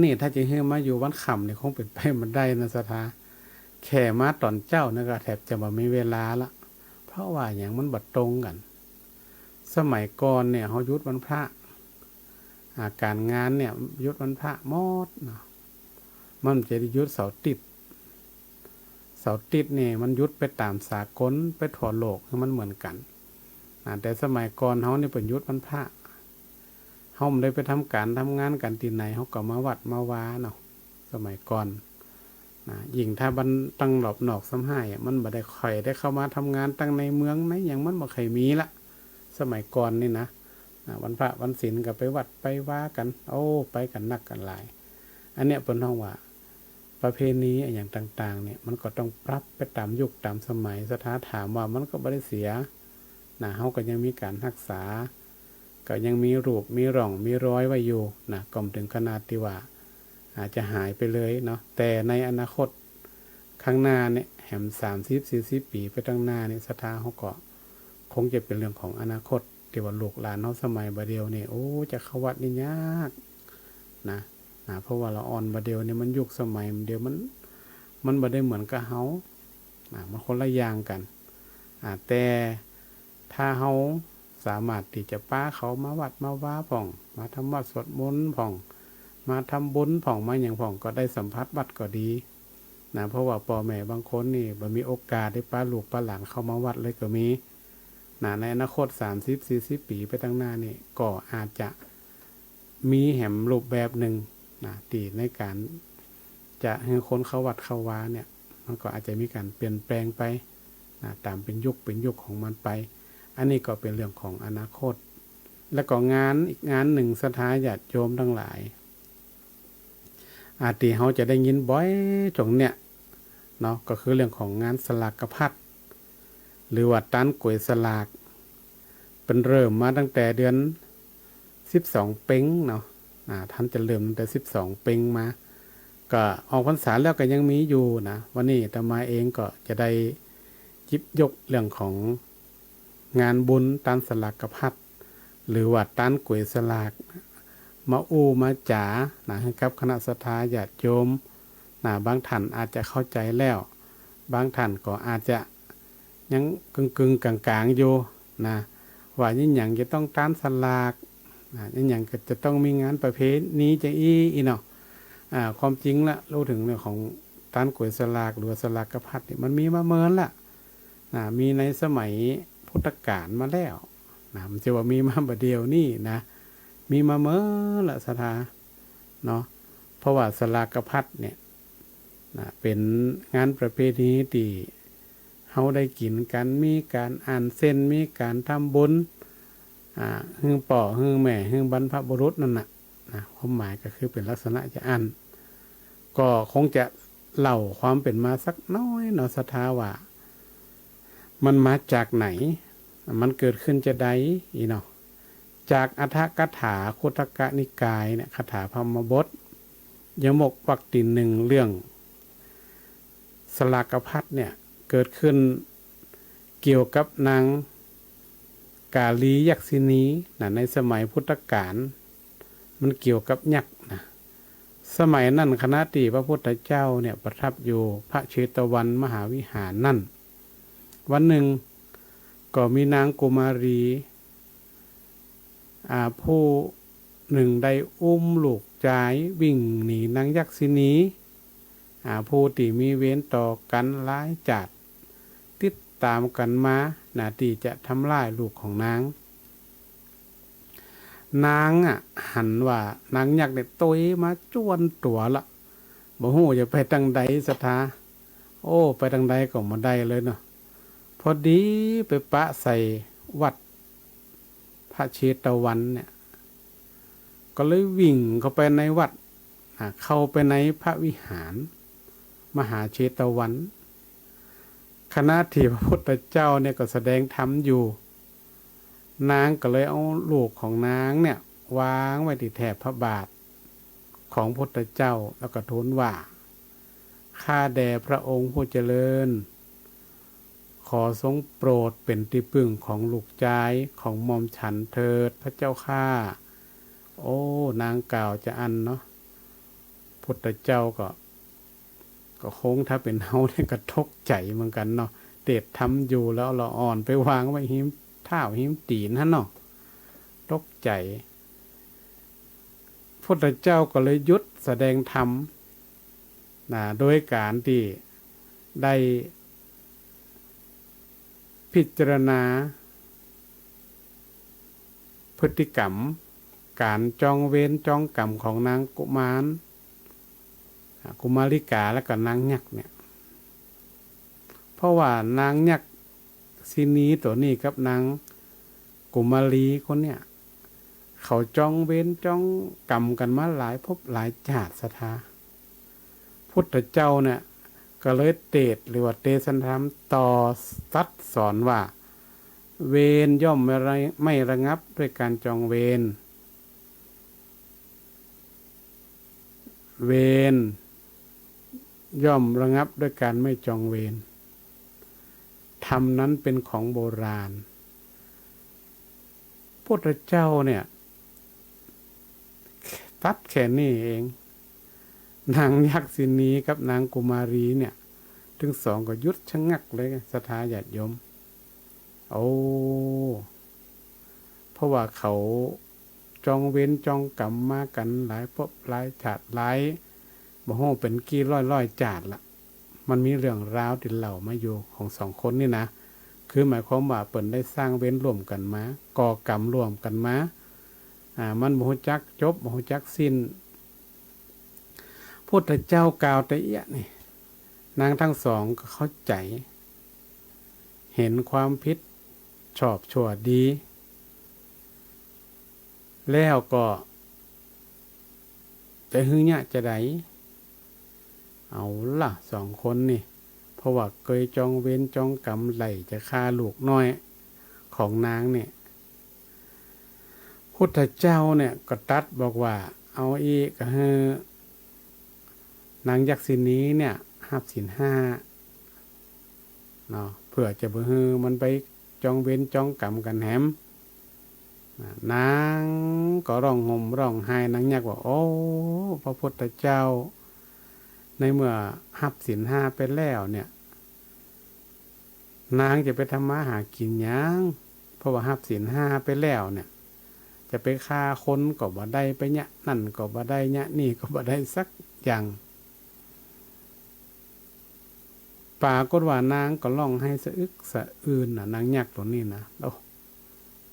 นี่ถ้าจะให้มาอยู่วันค่ำนี่คงเป็นไปมันได้นะศรัทธาแค่มาตอนเจ้านี่ก็แทบจะบ่มีเวลาละเพราะว่าอย่างมันบัดตรงกันสมัยก่อนเนี่ยเขาหยุดวันพระการงานเนี่ยหยุดวันพระหมดมันจะหยุดเสาร์อาทิตย์นี่มันหยุดไปตามสากลไปทั่วโลกมันเหมือนกันแต่สมัยก่อนเขาเนี่ยเป็นหยุดวันพระเขาไม่ได้ไปทำการทำงานกันที่ไหนเขาก็มาวัดมาวาสมัยก่อนยิ่งถ้าบันตั้งหลบนอกซ้ำให้มันบ่ได้ค่อยได้เข้ามาทำงานตั้งในเมืองไหนอย่างมันบ่เคยมีละสมัยก่อนนี่นะวันพระวันศีลก็ไปวัดไปว่ากันไปกันนักกันหลายอันเนี้ยเป็นห้องว่าประเพณีอย่างต่างๆเนี่ยมันก็ต้องปรับไปตามยุคตามสมัยศรัทธาถามว่ามันก็บ่ได้เสียเขาก็ยังมีการรักษาก็ยังมีรูปมีร่องมีรอยไว้อยู่ก็ถึงขนาดที่ว่าอาจจะหายไปเลยแต่ในอนาคตข้างหน้าเนี่ยแหม30-40 ปีไปข้างหน้าเนี่ยศรัทธาเขาก็คงจะเป็นเรื่องของอนาคตที่ว่าลูกหลานเขาสมัยบัดเดียวนี่จะเข้าวัดนี่ยาก เพราะว่าละอ่อนบาเดียวเนี่ยมันยุคสมัยมันเดียวมันบ่ได้เหมือนกับเฮามันคนละอย่างกันแต่ถ้าเฮาสามารถที่จะป้าเขามาวัดมาว่าผ่องมาทำวัดสวดมนต์ผ่องมาทำบุญผ่องมาอย่างผ่องก็ได้สัมผัสวัดก็ดีเพราะว่าพ่อแม่บางคนนี่บ่มีโอกาสได้ป้าลูกป้าหลานเข้ามาวัดเลยก็มีในอนาคต30-40 ปีไปตั้งหน้านี่ก็อาจจะมีแหมรูปแบบหนึ่งที่ในการจะให้คนเข้าวัดเข้าวาเนี่ยมันก็อาจจะมีการเปลี่ยนแปลงไปตามเป็นยุคของมันไปอันนี้ก็เป็นเรื่องของอนาคตแล้วก็งานอีกงานหนึ่งศรัทธาญาติโยมทั้งหลายที่เขาจะได้ยินบ่อยจงเนี่ยเนาะก็คือเรื่องของงานสลากพัดหรือว่าต้านก๋วยสลากเป็นเริ่มมาตั้งแต่เดือน12เพ็งเนาะท่านจะเริ่มตั้งแต่12เพ็งมาก็ออกพรรษาแล้วก็ยังมีอยู่นะวันนี้อาตมาเองก็จะได้หยิบยกเรื่องของงานบุญต้านสลากพัดหรือว่าต้านก๋วยสลากมามาจ๋าให้กับคณะศรัทธาญาติโยมบางท่านอาจจะเข้าใจแล้วบางท่านก็อาจจะยังกึ่งกลางๆอยู่ว่ายิ่งอย่างจะต้องต้านสลากยิ่งอย่างก็จะต้องมีงานประเภทนี้จะอีเนาะความจริงละรู้ถึงเรื่องของต้านก๋วยสลากหรือสลากพัดนี่มันมีมาเมินละมีในสมัยพุทธกาลมาแล้วมันจะว่ามีมาบ่เดียวนี่มีมาเมื่อละศรัทธาเนาะเพราะว่าสลากพัดเนี่ยเป็นงานประเพณีที่เฮาได้กินกันมีการอ่านเส้นมีการทำบุญฮือป่อฮือแม่ฮือบรรพบุรุษนั่นน่ะความหมายก็คือเป็นลักษณะจะอ่านก็คงจะเล่าความเป็นมาสักน้อยเนาะศรัทธาว่ามันมาจากไหนมันเกิดขึ้นจะใดเนาะจากอัฏฐกถาคุตกนิกายเนี่ยคาถาพรหมบทยมกวรรคที่ 1เรื่องสลากพัดเนี่ยเกิดขึ้นเกี่ยวกับนางกาลียักษินีในสมัยพุทธกาลมันเกี่ยวกับยักษ์สมัยนั้นคณะที่พระพุทธเจ้าเนี่ยประทับอยู่พระเชตวันมหาวิหารนั่นวันหนึ่งก็มีนางกุมารีผู้หนึ่งได้อุ้มลูกชายวิ่งหนีนางยักษินีผู้ที่มีเวรต่อกันหลายจัดติดตามกันมาที่จะทำลายลูกของนางหันว่านางยักษ์เนี่ยตุยมาจ้วนตัวละบ่ฮู้จะไปทางใดศรัทธาไปทางใดก็บ่ได้เลยเนาะพอดีไปปะใส่วัดพระเชตวันเนี่ยก็เลยวิ่งเข้าไปในวัดเข้าไปในพระวิหารมหาเชตวันขณะที่พระพุทธเจ้าเนี่ยก็แสดงธรรมอยู่นางก็เลยเอาลูกของนางเนี่ยวางไว้ที่แถบพระบาทของพระพุทธเจ้าแล้วก็ทูลว่าข้าแด่พระองค์ผู้เจริญขอทรงโปรดเป็นที่พึ่งของลูกชายของหม่อมฉันเถิดพระเจ้าข้านางกล่าวจะอันเนาะพุทธเจ้าก็คงถ้าเป็นเฮาเนี่ยก็ตกใจเหมือนกันเนาะเตดทำอยู่แล้วเราอ่อนไปวางไว้หิมเท้าหิมตีนฮะเนาะตกใจพุทธเจ้าก็เลยหยุดแสดงธรรมโดยการที่ได้พิจารณาพฤติกรรมการจองเวรจองกรรมของนางกุมาริกาและก็นางยักษ์เนี่ยเพราะว่านางยักษ์ซินีตัวนี้กับนางกุมารีคนเนี่ยเขาจองเวรจองกรรมกันมาหลายภพหลายชาติศรัทธาพุทธเจ้าเนี่ยก็เลยเทศหรือว่าเทศนาธรรมต่อซัดสอนว่าเวรย่อมไม่ระงับด้วยการจองเวรเวรย่อมระงับด้วยการไม่จองเวรธรรมนั้นเป็นของโบราณพุทธเจ้าเนี่ยตัดแค่นี้เอง นางยักษินีกับนางกุมารีเนี่ยถึงสองก็ยุดชะงักเลยศรัทธาญาติโยมโอ้เพราะว่าเขาจองเว้นจองกรรมมากันหลายภพหลายชาติหลายบ่ฮู้เป็นกี่ร้อยจาดละมันมีเรื่องราวที่เล่ามาอยู่ของสองคนนี่นะคือหมายความว่าเปิ่นได้สร้างเว้นร่วมกันมาก่อกรรมร่วมกันมามันบ่ฮู้จักจบบ่ฮู้จักสิ้นพุทธเจ้ากล่าวแต่เอี้ยนี่นางทั้งสองก็เข้าใจเห็นความผิดชอบชั่วดีแล้วก็จะหื้อเนี่ยจะไดเอาล่ะสองคนนี่เพราะว่าเคยจองเว้นจองกรรมไหลจะฆ่าลูกน้อยของนางเนี่ยพุทธเจ้าเนี่ยก็ตัดบอกว่าเอาอีกก็คือนางยักษินีเนี่ยหับศีลห้าเนาะเพื่อจะบ่ฮือมันไปจองเว้นจองกรรมกันแหมนางก็ร้องห่มร้องไห้นางยักษ์ว่าโอ้พระพุทธเจ้าในเมื่อหับศีลห้าไปแล้วเนี่ยนางจะไปทำมาหากินยังเพราะว่าหับศีลห้าไปแล้วเนี่ยจะไปฆ่าคนก็บ่ได้ไปเนี่ยนั่นก็บ่ได้เนี่ยนี่ก็บ่ได้สักอย่างปรากฏว่านางก็ร้องให้สะอึกสะอื้นน่ะนางยักษ์ตัวนี้นะโอ้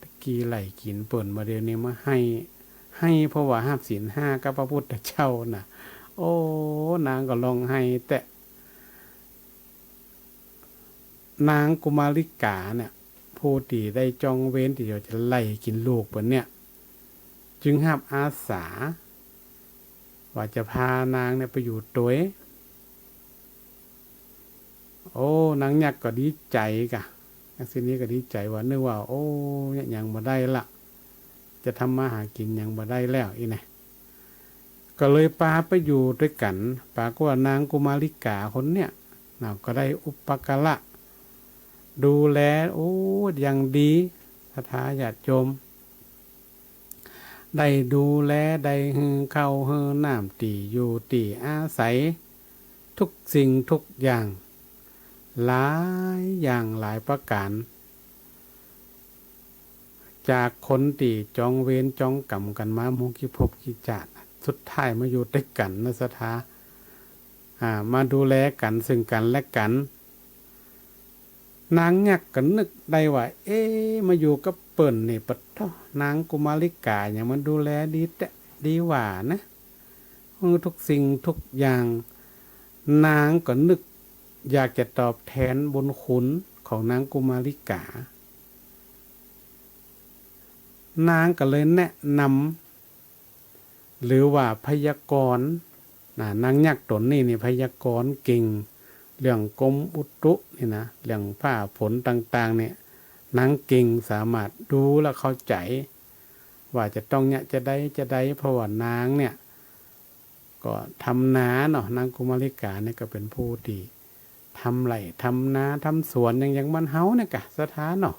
ตะกี้ไหลกินเปิ่นมาเดี๋ยวนี้มาให้เพราะว่าห้ามศีลห้ากับพระพุทธเจ้าน่ะโอ้นางก็ร้องให้แต่นางกุมาริกาเนี่ยผู้ที่ได้จองเว้นที่จะไล่กินลูกเปิ่นเนี่ยจึงห้ามอาสาว่าจะพานางเนี่ยไปอยู่ตัวโอ้นางยักษ์ก็ดีใจกะยักษ์สินี้ก็ดีใจว่านึกว่าโอ้ยังบ่ได้ละจะทำมาหากินยังบ่ได้แล้วอีเนี่ยก็เลยพาไปอยู่ด้วยกันปรากฏว่านางกุมาริกาคนเนี่ยก็ได้อุปการะดูแลโอ้อย่างดีศรัทธาญาติโยมได้ดูแลได้หือเข้าหือน้ำตีอยู่ตีอาศัยทุกสิ่งทุกอย่างหลายอย่างหลายประการจากคนที่จองเวรจองกรรมกันมามุกิภพกิจาตสุดท้ายมาอยู่ด้วยกันนะศรัทธามาดูแลกันซึ่งกันและกันนางยักษ์ก็นึกได้ว่ามาอยู่กับเปิ่นนี่ปะท้อนางกุมาริกาอย่างมันดูแลดีแต่ดีหว่านะทุกสิ่งทุกอย่างนางก็นึกอยากจะตอบแทนบุญคุณของนางกุมาริกานางก็เลยแนะนำหรือว่าพยากรณ์นางยักษ์ตนนี่พยากรณ์เก่งเรื่องกรมอุตุนี่นะเรื่องผ้าฝนต่างๆเนี่ยนางเก่งสามารถดูและเข้าใจว่าจะต้องเนี่ยจะได้เพราะว่านางเนี่ยก็ทำนาเนาะนางกุมาริกาเนี่ยก็เป็นผู้ที่ทำไร่ทำนาทำสวนอย่างบ้านเฮาเนี่ยกะสถานเนาะ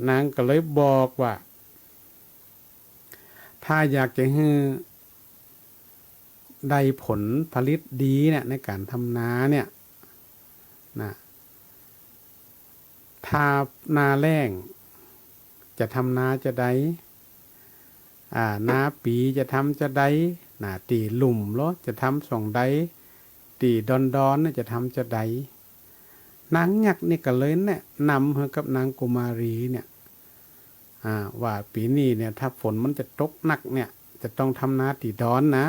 นางก็เลยบอกว่าถ้าอยากจะให้ได้ผลผลิตดีเนี่ยในการทำนาเนี่ยนะถ้านาแล้งจะทำนาจะได้นาปีจะทำจะได้นาตีหลุมเหรอจะทำ2ได้ตีดอนเนี่ยจะทำจะได้นางยักษ์นี่ก็เลยแนะนำให้กับนางกุมารีเนี่ยว่าปีนี้เนี่ยถ้าฝนมันจะตกหนักเนี่ยจะต้องทำนาตีดอนนะ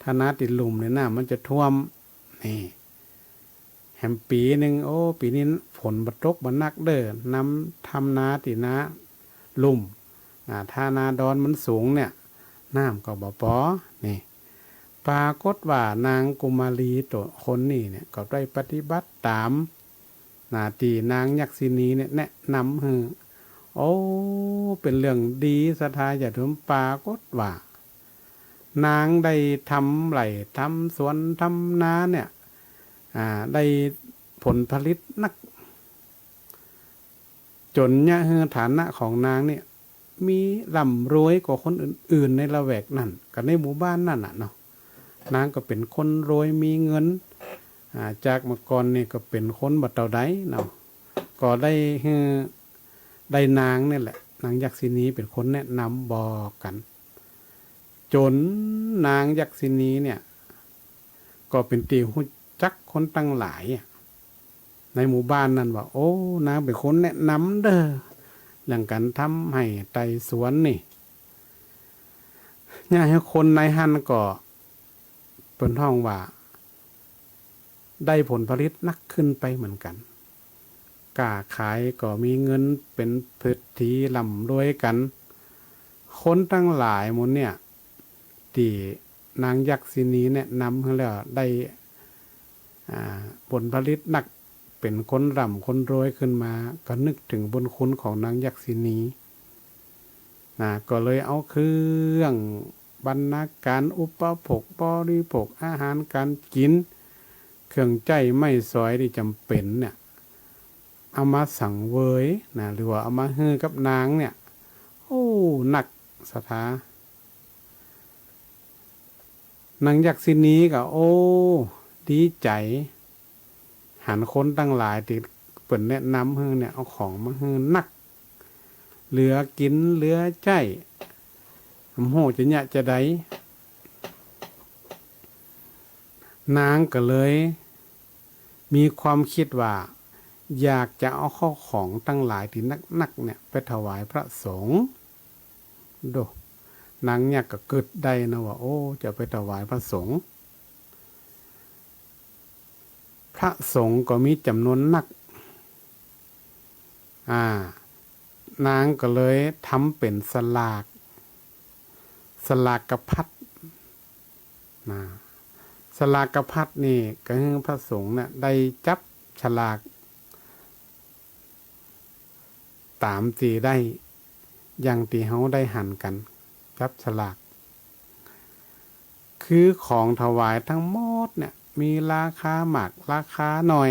ถ้านาตีหลุมเนี่ยนะมันจะท่วมนี่แหมปีหนึ่งโอ้ปีนี้ฝนบ่ตกบ่หนักเด้อนำทำนาตีนาหลุมถ้านาดอนมันสูงเนี่ยน้ำก็บ่พอนี่ปรากฏว่านางกุมารีตัวคนนี้เนี่ยก็ได้ปฏิบัติตามหน้าที่นางยักษินีเนี่ยแนะนำให้โอ้เป็นเรื่องดีศรัทธาญาติโยมปรากฏว่านางได้ทำไร่ทำสวนทำนาเนี่ยได้ผลผลิตนักจนเนี่ยฐานะของนางเนี่ยมีร่ำรวยกว่าคนอื่นๆในละแวกนั่นกับในหมู่บ้านนั่นน่ะเนาะ นางก็เป็นคนรวยมีเงินจากเมื่อก่อนนี่ก็เป็นคนบัดเต่าใดเนาะก็ได้นางนี่แหละนางยักษินีเป็นคนแนะนำบอกกันจนนางยักษินีเนี่ยก็เป็นตีหูจักคนตั้งหลายในหมู่บ้านนั้นว่าโอ้นางเป็นคนแนะนำเด้อเรื่องการทำให้ไต่สวนนี่เนี่ยให้คนในหันก็เป็นห้องว่าได้ผลผลิตนักขึ้นไปเหมือนกันกล้าขายก็มีเงินเป็นพื้นที่ร่ำรวยกันคนตั้งหลายหมดเนี่ยที่นางยักษินีแนะนำให้แล้วได้ผลผลิตนักเป็นคนร่ำคนรวยขึ้นมาก็นึกถึงบุญคุณของนางยักษินีก็เลยเอาเครื่องบรรณาการอุปโภคบริโภคอาหารการกินเครื่องใจไม่สอยที่จำเป็นเนี่ยเอามาสั่งเวยหรือว่าเอามาฮือกับนางเนี่ยโอ้หนักสถานางยักษินีก็โอ้ดีใจหันคนตั้งหลายที่เปิ่นแนะนำฮือเนี่ยเอาของมาฮือนักเหลือกินเหลือใจโหจะเนี่ยจะได้นางก็เลยมีความคิดว่าอยากจะเอาข้าวของตั้งหลายที่นักเนี่ยไปถวายพระสงฆ์ดูนางเนี่ยก็เกิดได้นะว่าโอ้จะไปถวายพระสงฆ์พระสงฆ์ก็มีจำนวนนักนางก็เลยทำเป็นสลากกพัดสลากกพัดนี่ก็คือพระสงฆ์เนี่ยได้จับฉลากตามตีได้อย่างตีเขาได้หันกันจับฉลากคือของถวายทั้งหมดเนี่ยมีราคาหมากราคาหน่อย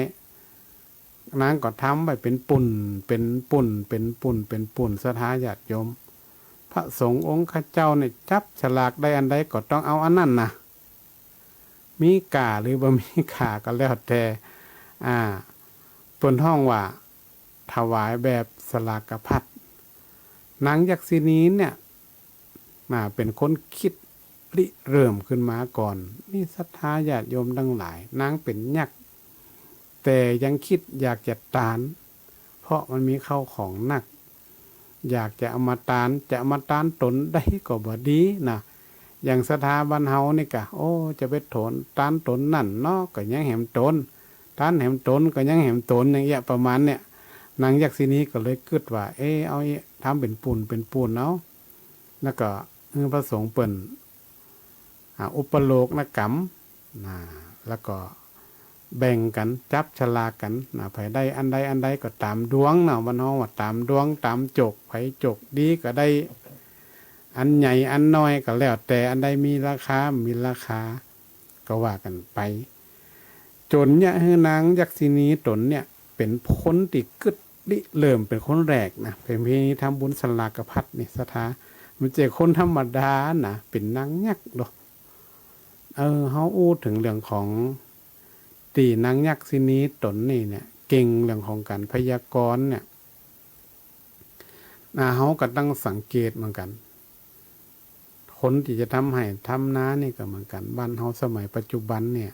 นางก็ทำไปเป็นปุ่นสถาญาติโยมพระสงฆ์องค์ข้าเจ้าเนี่ยจับฉลากได้อันใดก็ต้องเอาอันนั้นนะมีกาหรือบ่มีกาก็แล้วแต่ต้นห้องว่าถวายแบบสลากพัดนางยักษินีเนี่ยเป็นคนคิดริเริ่มขึ้นมาก่อนนี่ศรัทธาญาติโยมทั้งหลายนางเป็นยักษ์แต่ยังคิดอยากจะตานเพราะมันมีเข้าของหนักอยากจะเอามาตานตนได้ก็บ่ดีนะอย่างสถาบันเฮานี่กะโอ้จะไปโถนตานตนนั่นเนาะก็ยังแหมตนตานแหมตนก็ยังแหมตนอย่างเงี้ยประมาณเนี่ยนางยักษินีก็เลยคิดว่าเอาทำเป็นปูนเนาะแล้วก็พระสงฆ์เปิ่นอุปโลกนกรรมแล้วก็แบ่งกันจับฉลากกันไผได้อันใดก็ตามดวงเนาะมันเฮาว่าตามดวงตามจกไผจกดีก็ได้อันใหญ่อันน้อยก็แล้วแต่อันใดมีราคาก็ว่ากันไปจนเนี่ยนางยักษินีตนเนี่ยเป็นคนที่กึดริเริ่มเป็นคนแรกนะเป็นพิธีทำบุญสลากพัดนี่สถามันเจอคนธรรมดานะเป็นนางยักษ์ดอกเฮาอู้ถึงเรื่องของตีนางยักษินีตนนี่เนี่ยเก่งเรื่องของการพยากรณ์เนี่ยเฮาก็ต้องสังเกตเหมือนกันคนที่จะทำให้ทำนานี่ก็เหมือนกันบ้านเฮาสมัยปัจจุบันเนี่ย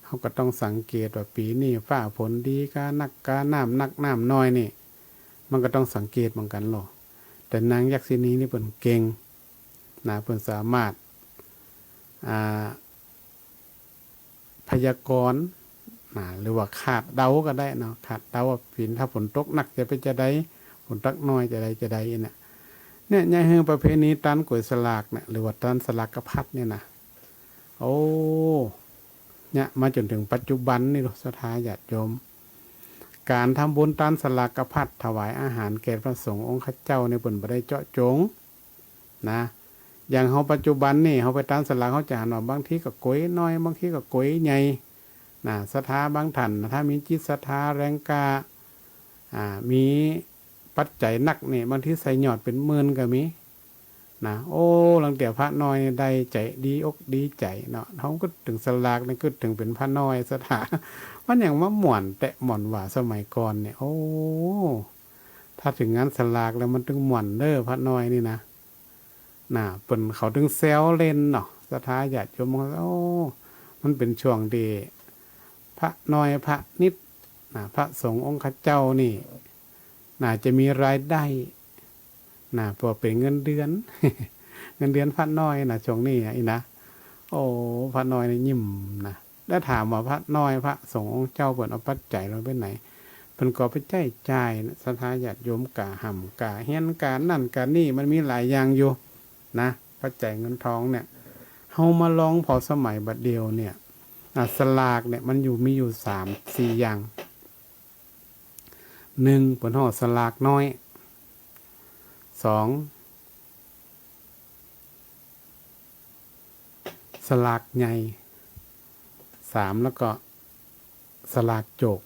เฮาก็ต้องสังเกตว่าปีนี้ฟ้าฝนดีกานักกาน้ำน้อยนี่มันก็ต้องสังเกตเหมือนกันหรอแต่นางยักษินีนี่เพิ่นเก่งเพิ่นสามารถพยากรณ์หรือว่าขาดเดาก็ได้เนาะขาดเดาว่าฝนถ้าฝนตกหนักจะเป็นจะได้ฝนตกน้อยจะได้เนี่ยยายเฮือประเพณีตันกล้วยสลากเนี่ยหรือว่าตันสลากกพัดเนี่ยนะโอ้เนี่ยมาจนถึงปัจจุบันนี่ศรัทธาญาติโยมการทำบุญตันสลากกพัดถวายอาหารแก่พระสงฆ์องค์ข้าเจ้าในเพิ่นบ่ได้เจาะจงนะอย่างเฮาปัจจุบันนี่เฮาไปตันสลากเฮาจะหันว่าบางทีก็ก๋วยน้อยบางทีก็ก๋วยใหญ่ศรัทธาบางท่านถ้ามีจิตศรัทธาแรงกล้ามีปัจจัยหนักนี่บางทีใส่หยอดเป็นหมื่นก็มี นะโอ้ลังเตียพระน้อยได้ใจดีอกดีใจเนาะเขาก็ถึงสลากนี่ก็ถึงเป็นพระน้อยสถามันอย่างว่าหม่วนแต่หม่อนว่าสมัยก่อนเนี่ยโอ้ถ้าถึงงานสลากแล้วมันถึงหม่วนเด้อพระน้อยนี่นะเปิ่นเขาถึงแซวเล่นเนาะสถาญาติโยมโอ้มันเป็นช่วงที่พระน้อยพระนิดพระสงฆ์องค์ข้าเจ้านี่จะมีรายได้พอเป็นเงินเดือน เงินเดือนพระน้อยช่วงนี้อีนะโอ้พระน้อยนี่ยิ้มแล้วถามว่าพระน้อยพระสงฆ์องค์เจ้าเปิ่นเอาปัจจัยเราไปไหนเพิ่นก็ไปจ่ายสถาญาติโยมกะห่ำกะเฮียนกะนั่นกะนี่มันมีหลายอย่างอยู่ปัจจัยเงินทองเนี่ยเฮามาลองพอสมัยบัดเดียวเนี่ยสลากเนี่ยมันมีอยู่3-4อย่าง1เปิ้นฮ้อสลากน้อย2สลากใหญ่3แล้วก็สลากโจก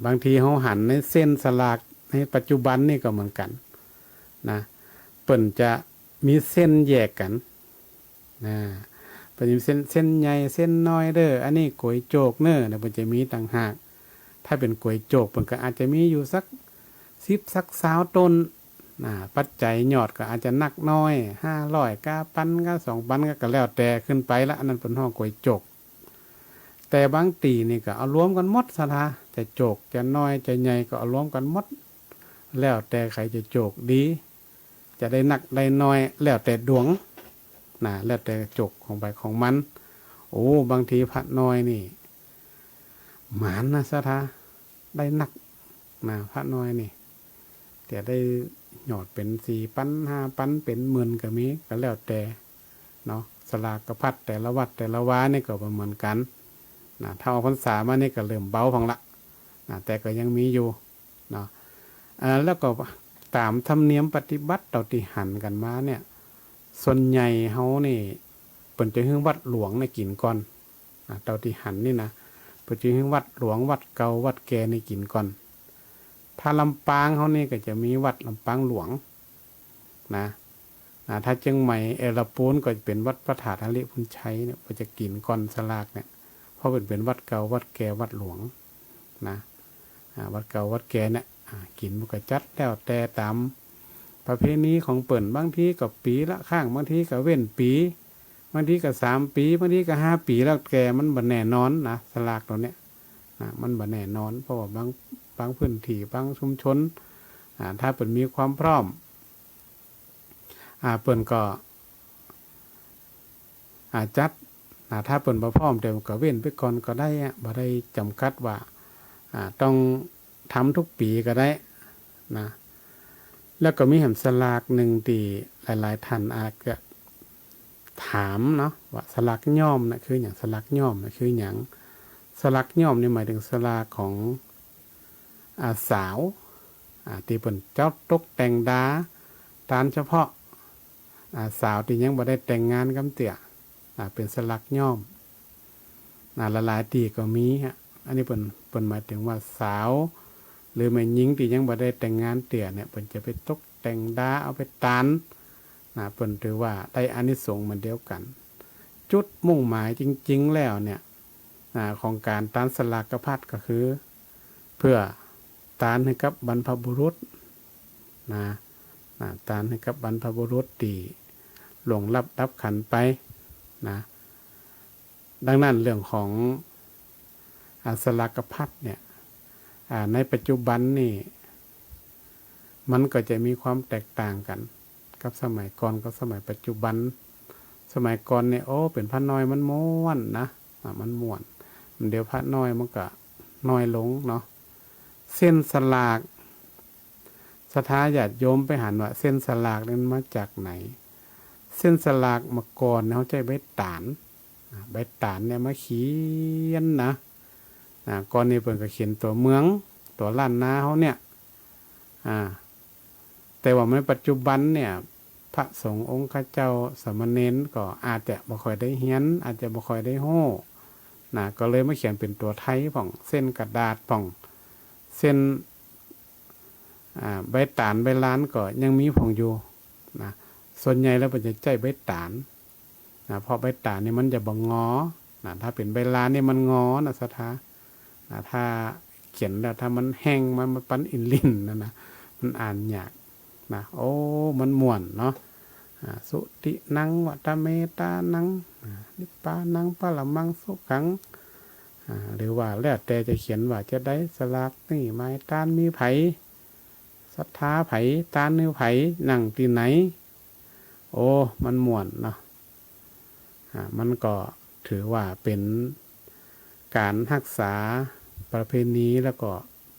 บางทีเขาหันในเส้นสลากในปัจจุบันนี่ก็เหมือนกันเปิ่นจะมีเส้นแยกกันเปิ่นมีเส้นใหญ่เส้นน้อยเด้ออันนี้ก๋วยโจกเน้อเปิ่นจะมีต่างหากถ้าเป็นก๋วยโจกเปิ่นก็อาจจะมีอยู่สัก10สัก20ต้นปัจจัยยอดก็อาจจะนักน้อย500ก็1,000ก็2,000ก็แล้วแต่ขึ้นไปละอันนั้นเป็นห้องก๋วยโจกแต่บางตีนี่ก็เอารวมกันหมดซะนะจะโจกจะน้อยจะใหญ่ก็เอารวมกันหมดแล้วแต่ใครจะโจกดีจะได้นักได้น้อยแล้วแต่ดวงแล้วแต่โจกของไปของมันโอ้บางทีพระน้อยนี่หมานซะนะได้นักพระน้อยนี่แต่ได้หยอดเป็น4,000 5,000เป็นหมื่นก็มีก็แล้วแต่เนาะสลากกระพัดแต่ละวัดแต่ละวานี่ก็บ่เหมือนกันถ้าเอาพรรษามานี่ก็เริ่มเบาพังละแต่ก็ยังมีอยู่เนาะแล้วก็ตามธรรมเนียมปฏิบัติต่อที่หันกันมาเนี่ยส่วนใหญ่เฮานี่เปิ้นจะฮื้อวัดหลวงในกินก่อนต่อที่หันนี่นะเปิ้นจะฮื้อวัดหลวงวัดเก่าวัดแก่ในกินก่อนถ้าลำปางเฮานี่ก็จะมีวัดลำปางหลวงถ้าเชียงใหม่เอราปูนก็จะเป็นวัดพระธาตุหริพุนชัยเนี่ยก็จะกินก่อนสลากเนี่ยเพราะเป็นวัดเก่าวัดแก่วัดหลวงวัดเก่าวัดแก่เนี่ยกินมันก็จัดแล้วแต่ตามประเพณีของเปิ่นบางทีก็ปีละข้างบางทีก็เว้นปีบางทีก็3 ปีบางทีก็5 ปีแล้วแก่มันบ่แน่นอนสลากตัวเนี้ยมันบ่แน่นอนเพราะว่าบางพื้นที่บางชุมชนถ้าเปิ่นมีความพร้อมเปิ่นก็จัดถ้าเปิ่นบ่พร้อมแต่ก็เว้นไปก่อนก็ได้บ่ได้จำกัดว่าต้องทำทุกปีก็ได้แล้วก็มีแหมสลากหนึ่งที่หลายๆท่านอาจจะถามเนาะว่าสลากย่อมคืออย่างสลากย่อมคืออย่างสลากย่อมนี่หมายถึงสลากของสาวที่เปิ่นเจ้าตกแต่งดาตามเฉพาะสาวที่ยังบ่ได้แต่งงานกำเตี่ยเป็นสลักย่อมละหลายตีก็มีอันนี้เปิ่นหมายถึงว่าสาวหรือแม่หญิงที่ยังบ่ได้แต่งงานเตี่ยเนี่ยเปิ่นจะไปตกแต่งดาเอาไปตานเปิ่นถือว่าได้อานิสงส์เหมือนเดียวกันจุดมุ่งหมายจริงๆแล้วเนี่ยของการตานสลากพัดก็คือเพื่อตานให้กับบรรพบุรุษตานให้กับบรรพบุรุษที่หลวงลับดับขันไปดังนั้นเรื่องของสลากพัดเนี่ยในปัจจุบันนี่มันก็จะมีความแตกต่างกันกับสมัยก่อนกับสมัยปัจจุบันสมัยก่อนเนี่ยโอ้เป็นพระน้อยมันม่วนมันม่วนเดี๋ยวพระน้อยมันก็น้อยลงเนาะเส้นสลากศรัทธาญาติโยมไปหันว่าเส้นสลากนั้นมาจากไหนเส้นสลากมาก่อนเขาใช้ใบตาลเนี่ยมาเขียนก่อนนี้เพิ่นก็เขียนตัวเมืองตัวล้านนาเขาเนี่ยแต่ว่าในปัจจุบันเนี่ยพระสงฆ์องค์ข้าเจ้าสามเณรก็อาจจะบ่ค่อยได้เฮียนอาจจะบ่ค่อยได้โห่ก็เลยมาเขียนเป็นตัวไทยผ่องเส้นกระดาษผ่องเส้นใบตาลใบล้านก็ยังมีผ่องอยู่ นะส่วนใหญ่แล้วมันจะใจใบตาลนะเพราะใบตาลนี่มันจะบ่งอนะถ้าเป็นใบลานนี่มันงอนะสถานะถ้าเขียนแล้วถ้ามันแห้งมันปั้นอินลินนะมันอ่านยากนะโอ้มันม่วนเนาะสุตินังวัตเมตานังนิพพานังปรมังสุขังหรือว่าแล้วแต่จะเขียนว่าจะได้สลากนี่ไม้ตานมีไผศรัทธาไผตานนิ้วไผนั่งที่ไหนโอ้มันม่วนเนาะมันก็ถือว่าเป็นการรักษาประเพณีแล้วก็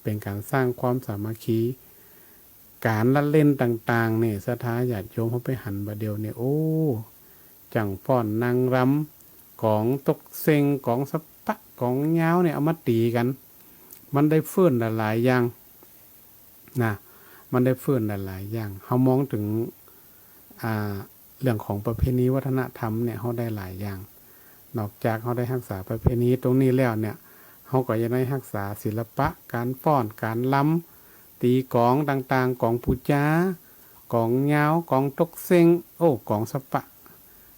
เป็นการสร้างความสามัคคีการละเล่นต่างๆเนี่ยศรัทธาญาติโยมเขาไปหันบาเดียวเนี่ยโอ้จังฟ้อนนางรำของตกเซ็งของสปะของยาวเนี่ยเอามาตีกันมันได้ฟื้นหลายอย่างนะมันได้ฟื้นหลายอย่างเขามองถึงเรื่องของประเพณีวัฒนธรรมเนี่ยเขาได้หลายอย่างนอกจากเขาได้รักษาประเพณีตรงนี้แล้วเนี่ยเขาก็ยังได้รักษาศิลปะการฟ้อนการล้ำตีกลองต่างๆกลองปูจากลองยาวกลองตกเซ็งโอ้กลองสปะ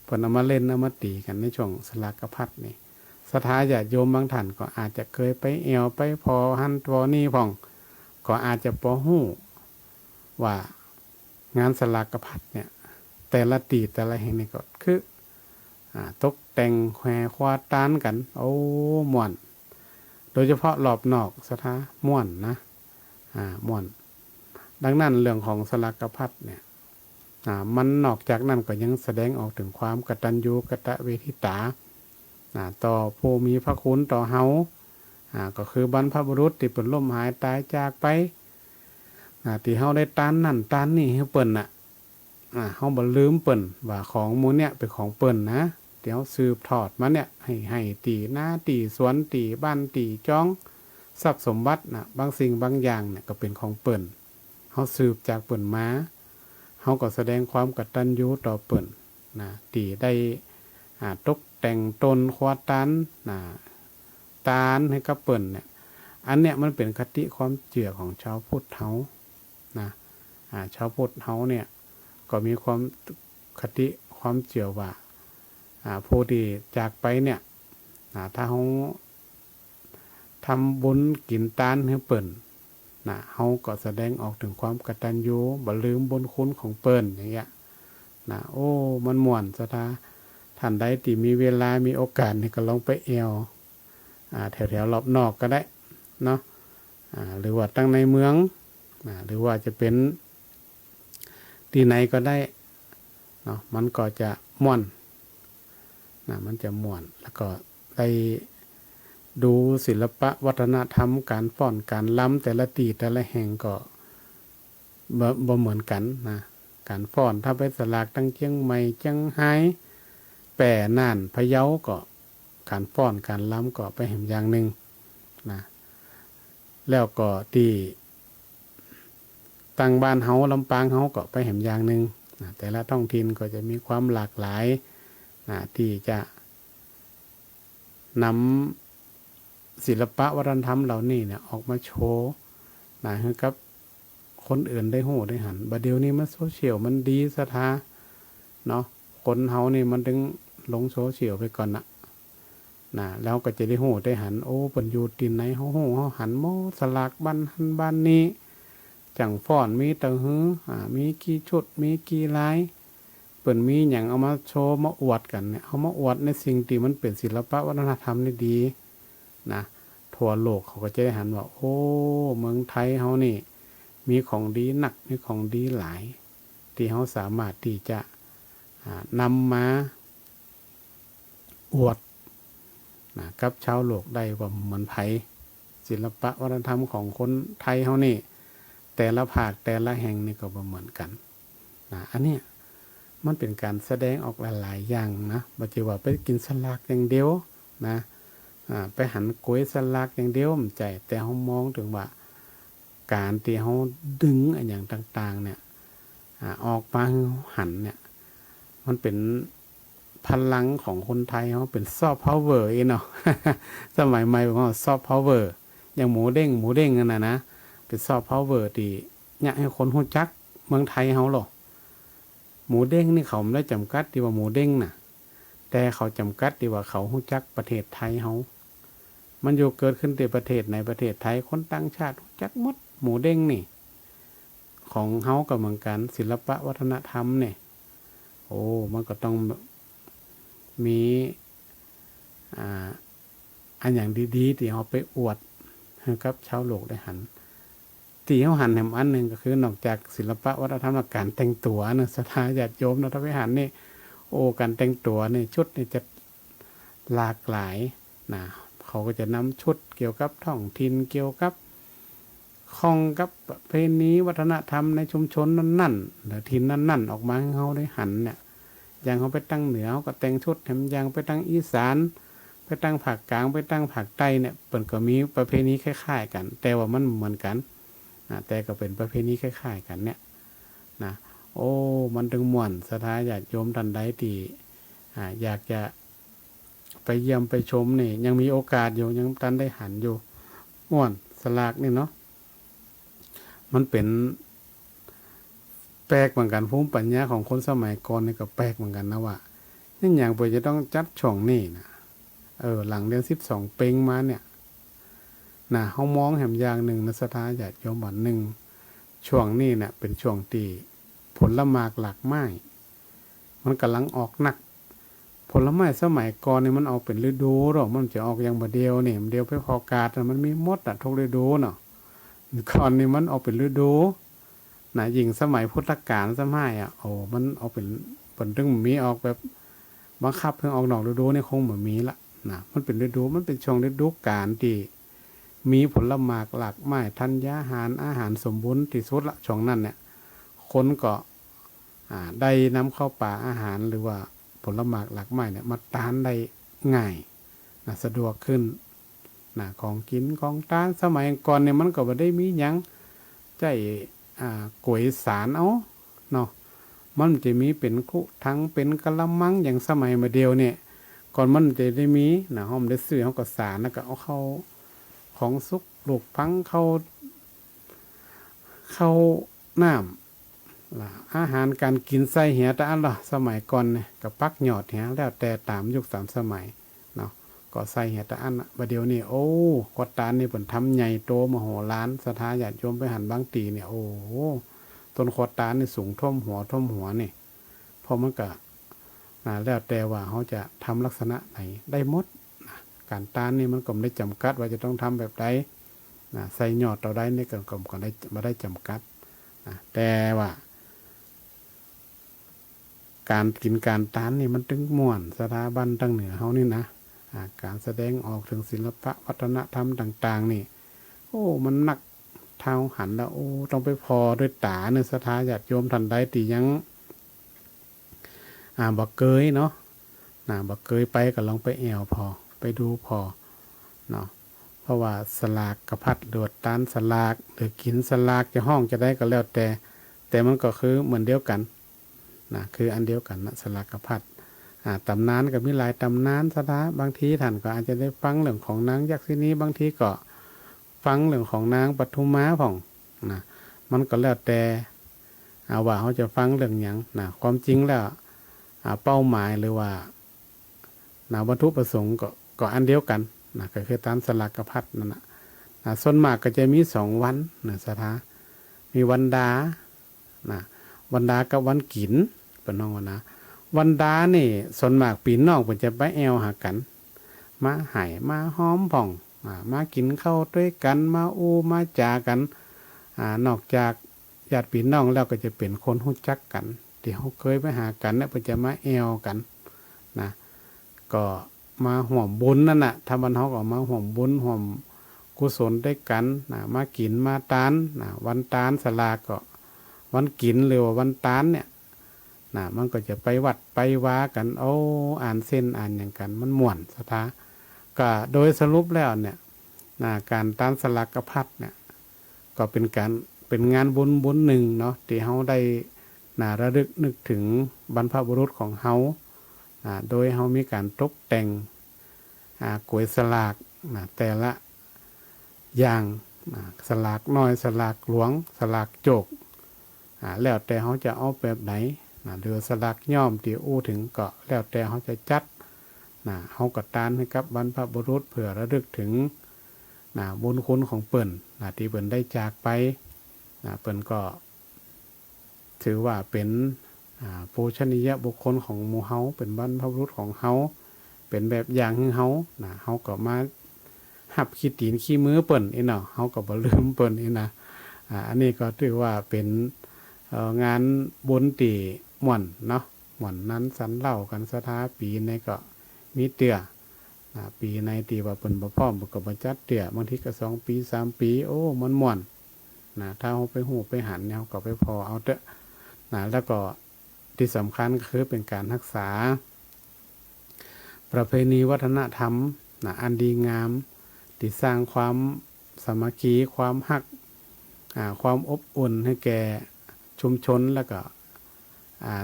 เพิ่นเอามาเล่นเอามาตีกันในช่วงสลากพัดนี่ศรัทธาญาติโยมบางท่านก็อาจจะเคยไปแอวไปพอหันพอนี่พ่องก็อาจจะพอฮู้ว่างานสลากพัดเนี่ยแต่ละตีแต่ละแห่งนี่ก็คือตกแต่งแขวควาตานกันโอ้ม่วนโดยเฉพาะรอบนอกศรัทธาม่วนนะม่วนดังนั้นเรื่องของสลากพัดเนี่ยมันนอกจากนั้นก็ยังแสดงออกถึงความกตัญญูกตเวทิตาต่อผู้มีพระคุณต่อเฮาก็คือบรรพบุรุษที่เปิ่นล้มหายตายจากไปที่เฮาได้ตานนั่นตานนี่ให้เปิ่นเฮาบ่ลืมเปิ่นว่าของหมู่เนี่ยเป็นของเปิ่นนะเดี๋ยวสืบทอดมาเนี่ยให้ตีหน้าตีสวนตีบ้านตีจ้องทรัพย์สมบัติบางสิ่งบางอย่างเนี่ยก็เป็นของเปิ่นเฮาสืบจากเปิ่นมาเฮาก็แสดงความกตัญญูต่อเปิ่นตีได้ตกแต่งตนควาตันตานให้กับเปิ่นเนี่ยอันเนี้ยมันเป็นคติความเชื่อของชาวพุทธเฮาชาวพุทธเฮาเนี่ยก็มีความคติความเชื่อว่าผู้ที่จากไปเนี่ยถ้าเฮาทำบุญกินตานให้เปิ่นเฮาก็แสดงออกถึงความกตัญญูบ่ลืมบุญคุณของเปิ่นอย่างเงี้ยโอ้มันม่วนซะท่านใดที่มีเวลามีโอกาสนี่ก็ลองไปแอวแถวๆรอบนอกก็ได้เนาะหรือว่าตั้งในเมืองหรือว่าจะเป็นที่ไหนก็ได้เนาะมันก็จะม่วนมันจะม่วนแล้วก็ได้ดูศิลปะวัฒนธรรมการฟ้อนการล้ำแต่ละตีแต่ละแห่งก็บ่เหมือนกันการฟ้อนถ้าไปสลากตั้งเชียงใหม่เชียงไฮ้แปร่น่านพะเยาก็การฟ้อนการล้ำก็ไปเห็นอย่างหนึ่งแล้วก็ที่ตั้งบ้านเฮาลำปางเฮาก็ไปเห็นอย่างหนึ่งแต่ละท้องถิ่นก็จะมีความหลากหลายที่จะนำศิลปะวัฒนธรรมเหล่านี้เนี่ยออกมาโชว์ให้กับคนอื่นได้หูได้หันบัดเดี๋ยวนี้มันโซเชียลมันดีซะท่าเนาะคนเฮานี่มันถึงลงโซเชียลไปก่อนแล้วก็จะได้หูได้หันโอ้เปิ้นอยู่ที่ไหนเฮาหูเฮาหันโมสลากบ้านหันบ้านนี้จังฟ้อนมีตะหือมีกี่ชุดมีกี่ลายเปิ้นมีหยังเอามาโชว์มาอวดกันเนี่ยเอามาอวดในสิ่งที่มันเป็นศิลปะวัฒนธรรมนี่ดีทั่วโลกเขาก็จะได้หันว่าโอ้เมืองไทยเฮานี่มีของดีหนักมีของดีหลายที่เฮาสามารถที่จะนำมาอวดกับชาวโลกได้ว่าเหมือนไผศิลปะวัฒนธรรมของคนไทยเฮานี่แต่ละภาคแต่ละแห่งนี่ก็บ่เหมือนกันอันเนี้ยมันเป็นการแสดงออกหลายๆอย่างบ่ใช่ว่าไปกินสลากอย่างเดียวไปหันก๋วยสลากอย่างเดียวมันใจแต่เฮามองถึงว่าการที่เฮาดึงอันอย่างต่างๆเนี่ยออกมาหันเนี่ยมันเป็นพลังของคนไทยเฮาเป็นซอฟต์พาวเวอร์เนาะ สมัยใหม่ว่าซอฟต์พาวเวอร์อย่างหมูเด้งนั่นนะเป็นซอฟต์พาวเวอร์ที่อยากให้คนรู้จักเมืองไทยเฮาหรอ หมูเด้งนี่เขาไม่ได้จำกัดที่ว่าหมูเด้งน่ะแต่เขาจำกัดที่ว่าเขารู้จักประเทศไทยเฮามันอยู่เกิดขึ้นในประเทศในประเทศไทยคนต่างชาติรู้จักหมดหมูเด้งนี่ของเฮาก็เหมือนกันศิลปะวัฒนธรรมเนี่ยโอ้มันก็ต้องมีอันอย่างดีๆที่เฮาไปอวดให้กับชาวโลกได้หันที่เฮาหันแหมอันหนึ่งก็คือนอกจากศิลปะวัฒนธรรมการแต่งตัวนะศรัทธาญาติโยมนะถ้าไปหันนี่โอ้การแต่งตัวนี่ชุดนี่จะหลากหลายนะเขาก็จะนำชุดเกี่ยวกับท้องถิ่นเกี่ยวกับของกับประเพณีวัฒนธรรมในชุมชนนั่นๆหรือถิ่นนั่นๆออกมาให้เขาได้หันเนี่ยอย่างเขาไปตั้งเหนือเขาก็แต่งชุดแถมอย่างไปตั้งอีสานไปตั้งภาคกลางไปตั้งภาคใต้เนี่ยเปิ่นก็มีประเพณีคล้ายๆกันแต่ว่ามันเหมือนกันนะแต่ก็เป็นประเพณีคล้ายๆกันเนี่ยนะโอ้มันถึงม่วนศรัทธาญาติโยมท่านใดที่อยากจะไปเยี่ยมไปชมนี่ยังมีโอกาสอยู่ยังทันได้หันอยู่ม่วนสลากนี่เนาะมันเป็นแปลกเหมือนกันภูมิปัญญาของคนสมัยก่อนนี่ก็แปลกเหมือนกันนะว่านี่อย่างเพื่อจะต้องจัดช่องนี่นะหลังเดือน12เพ็งมาเนี่ยนะเขามองแหมอย่างหนึ่งนะศรัทธาญาติโยมบ่อนหนึ่งช่วงนี้เนี่ยเป็นช่วงที่ผลหมากหลากไม้มันกำลังออกหนักผลไม้สมัยก่อนนี่มันออกเป็นฤดูหรอกมันจะออกอย่างบ่เดียวนี่เดียวไปพอกาดมันมีมดทุกฤดูเนาะก่อนนี่มันออกเป็นฤดูนะยิ่งสมัยพุทธกาลสมัยโอ้มันออกเป็นตึงมีออกแบบบังคับเพิ่งออกดอกฤดูนี่คงบ่มีละนะมันเป็นฤดูมันเป็นช่วงฤดูกาลที่มีผลหมากหลากไม้ธัญญาหารอาหารสมบูรณ์ที่สุดละช่วงนั้นเนี่ยคนก็ได้นำเข้าป่าอาหารหรือว่าผลหมากหลากไม้เนี่ยมาทานได้ง่ายนะสะดวกขึ้นนะของกินของทานสมัยก่อนเนี่ยมันก็บ่ได้มีหยังใจก๋วยสารเนาะมันจะมีเป็นคุทั้งเป็นกะละมังอย่างสมัยมาเดียวเนี่ยก่อนมันจะได้มีนะห้อมได้ซื้อเขาก็สารแล้วก็เอาเข้าของสุกลูกพังเข้าน้ำอาหารการกินใส่เหียแต่อันละสมัยก่อนเนี่ยกับปักหยอดเหียแล้วแต่ตามยุค3สมัยเนาะก็ใส่เหียแต่อันบัดเดียวนี่โอ้กวดตาลนี่เปิ่นทำใหญ่โตมโหฬารศรัทธาญาติโยมไปหันบางตีเนี่ยโอ้ต้นกวดตาลนี่สูงท่วมหัวนี่พอมันก็แล้วแต่ว่าเขาจะทำลักษณะไหนได้หมดการตาลนี่มันก็ไม่ได้จำกัดว่าจะต้องทำแบบใดใส่หยอดเราได้นี่ก็ได้ไม่ได้จำกัดแต่ว่าการกินการตานนี่มันถึงม่วนสถาบันตั้งเหนือเขานี่นะการแสดงออกถึงศิลปะวัฒนธรรมต่างๆนี่โอ้มันหนักเท้าหันแล้วโอ้ต้องไปพอด้วยตาเนี่ยศรัทธาญาติโยมท่านใดที่ยังบ่เคยเนาะบ่เคยไปก็ลองไปแอวพอไปดูพอเนาะเพราะว่าสลากกระพัดโดดตานสลากหรือกินสลากจะห้องจะได้ก็แล้วแต่มันก็คือเหมือนเดียวกันคืออันเดียวกันนะสลากกระพัดตำนานก็มีหลายตำนานศรัทธาบางทีท่านก็อาจจะได้ฟังเรื่องของนางยักษ์ที่นี้บางทีก็ฟังเรื่องของนางปทุมมาผ่องมันก็แล้วแต่ว่าเขาจะฟังเรื่องหยังความจริงแล้วเป้าหมายหรือว่าวัตถุประสงค์ก็อันเดียวกันก็คือตามสลากกระพัดนั่นส่วนมากก็จะมี2วันศรัทธามีวันดาวันดากับวันกินเป็นน้องวันดานี่ส่วนมากปีน้องเพิ่นจะไปแอวหากันมาไห่มาหอมผ่องมากินข้าวด้วยกันมามาจากันนอกจากญาติพี่น้องแล้วก็จะเป็นคนรู้จักกันที่เขาเคยไปหากันเนี่ยเพิ่นจะมาแอวกันก็มาห่วมบุญนั่นน่ะถ้ามันเฮาก็มาห่วมบุญห่วมกุศลด้วยกันมากินมาตานวันตานสลากก็วันกินหรือว่าวันตานเนี่ยมันก็จะไปวัดไปว้ากันอ่านเส้นอ่านอย่างกันมันม่วนศรัทธาก็โดยสรุปแล้วเนี่ยการตานสลากกระพัดเนี่ยก็เป็นงานบุญหนึ่งเนาะที่เฮาได้ระลึกนึกถึงบรรพบุรุษของเฮาโดยเฮามีการตกแต่งกล้วยสลากแต่ละอย่างสลากน้อยสลากหลวงสลากโจกแล้วแต่เขาจะเอาแบบไหน หรือสลักย่อมที่อู้ถึงก็แล้วแต่เขาจะจัดเขาก็ตานให้กับบรรพบุรุษเพื่อระลึกถึงบุญคุณของเปิ่นที่เปิ่นได้จากไปเปิ่นก็ถือว่าเป็นปูชนียบุคคลของหมู่เฮาเป็นบรรพบุรุษของเฮาเป็นแบบอย่างของเฮาเฮาก็มาหับขี้ตีนขี้มือเปิ่นเนาะเฮาก็บ่ลืมเปิ่นนะอันนี้ก็ถือว่าเป็นงานบุญตีม่วนเนาะม่วนนั้นสันเล่ากันสถาปีในก็มีเตื้อปีในตีว่าเปิ่นบ่พร้อมก็บ่จัดเตื้อบางทีก็2 ปี 3 ปีโอ้มันม่วนถ้าเฮาไปฮู้ไปหันเนี่ยเฮาก็ไปพอเอาเด้อแล้วก็ที่สำคัญก็คือเป็นการรักษาประเพณีวัฒนธรรมอันดีงามที่สร้างความสามัคคีความฮักความอบอุ่นให้แก่ชุมชนแล้วก็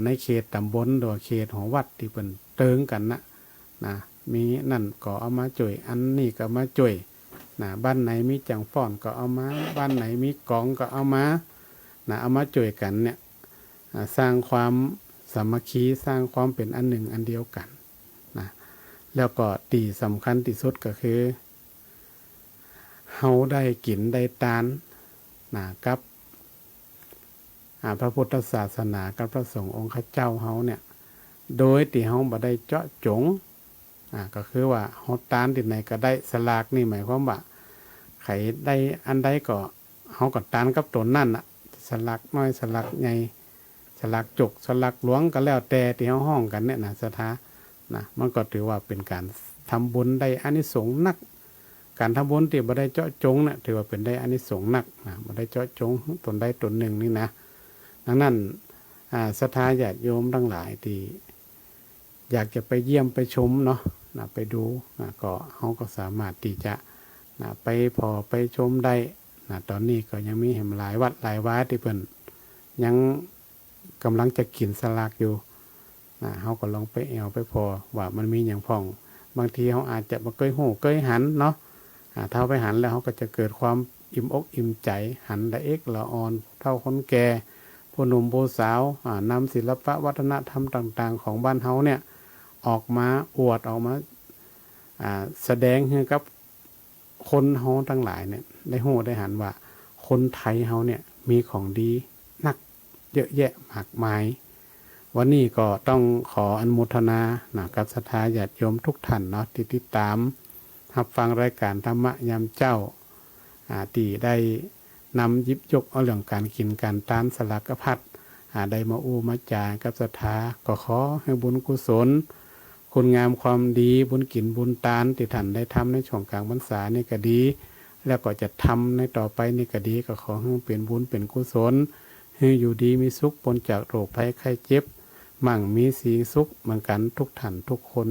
ในเขตตำบลหรือเขตของวัดที่เป็นเติงกันนะมีนั่นก็เอามาจ่วยอันนี้ก็มาจ่วยบ้านไหนมีจังฟ้อนก็เอามาบ้านไหนมีกองก็เอามาเอามาจ่วยกันเนี่ยสร้างความสามัคคีสร้างความเป็นอันหนึ่งอันเดียวกันแล้วก็ตีสำคัญที่สุดก็คือเฮาได้กินได้ตานกับพระพุทธศาสนากับพระสงฆ์องค์ข้าเจ้าเฮาเนี่ยโดยที่เฮาบ่ได้เจาะจงก็คือว่าเฮาตานที่ไหนก็ได้สลากนี่หมายความว่าใครได้อันใดก็เฮาก็ตานกับตนนั่นสลากน้อยสลากใหญ่สลากจุกสลากหลวงก็แล้วแต่ที่เฮาห้องกันเนี่ยสถามันก็ถือว่าเป็นการทำบุญได้อานิสงส์นักการทำบุญที่บ่ได้เจาะจงถือว่าเป็นได้อานิสงส์นักบ่ได้เจาะจงตนใดตนหนึ่งนี่นะดังนั้นศรัทธาญาติโยมทั้งหลายที่อยากจะไปเยี่ยมไปชมเนาะไปดูก็เขาก็สามารถที่จะไปพอไปชมได้ตอนนี้ก็ยังมีแห่งหลายวัดหลายวาที่เพิ่นยังกำลังจะกินสลากอยู่เขาก็ลองไปแอวไปพอว่ามันมีอย่างพ่องบางทีเขาอาจจะมาเกยหูเกยหันเนาะถ้าไปหันแล้วเขาก็จะเกิดความอิ่มอกอิ่มใจหันละเอกละออนเท่าคนแก่ผู้หนุ่มผู้สาวนำศิลปะวัฒนธรรมต่างๆของบ้านเฮาเนี่ยออกมาอวดออกมาแสดงให้กับคนเฮาทั้งหลายเนี่ยได้หูได้หันว่าคนไทยเฮาเนี่ยมีของดีนักเยอะแยะมากมายวันนี้ก็ต้องขออนุโมทนากับศรัทธาญาติโยมทุกท่านเนาะที่ติดตามรับฟังรายการธรรมะยามเจ้าที่ได้นำยิบยกเอาเรื่องการกินการตานสลักพัดได้มาอู้มาจากับศรัทธาก็ขอให้บุญกุศลคุณงามความดีบุญกินบุญตานที่ท่านได้ทำในช่วงกลางพรรษานี่ก็ดีแล้วก็จะทำในต่อไปนี่ก็ดีก็ขอให้เป็นบุญเป็นกุศลให้อยู่ดีมีสุขพ้นจากโรคภัยไข้เจ็บมั่งมีสีสุขเหมือนกันทุกท่านทุกคน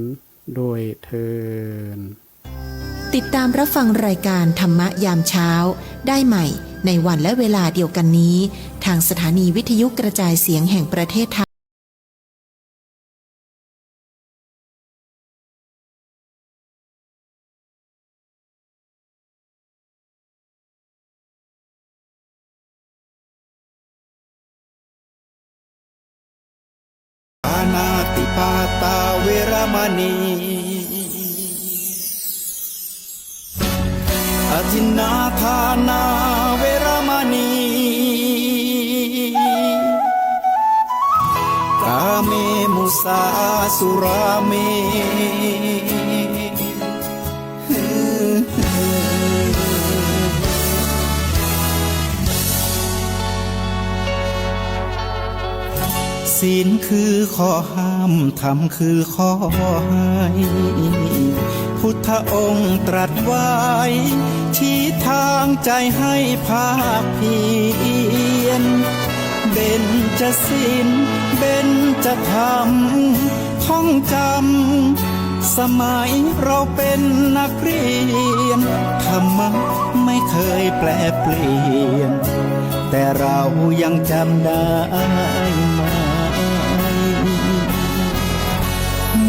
โดยเทินติดตามรับฟังรายการธรรมะยามเช้าได้ใหม่ในวันและเวลาเดียวกันนี้ทางสถานีวิทยุกระจายเสียงแห่งประเทศไทยปานาติปาตาเวรมณีอทินนาทานาเวรมณีกาเมมุสาสุราเมศีลคือข้อห้ามธรรมคือข้อให้พุทธองค์ตรัสไว้ชี้ทางใจให้ภาคเพียรเบญจศีลเบญจธรรมท่องจำสมัยเราเป็นนักเรียนธรรมะไม่เคยแปรเปลี่ยนแต่เรายังจำได้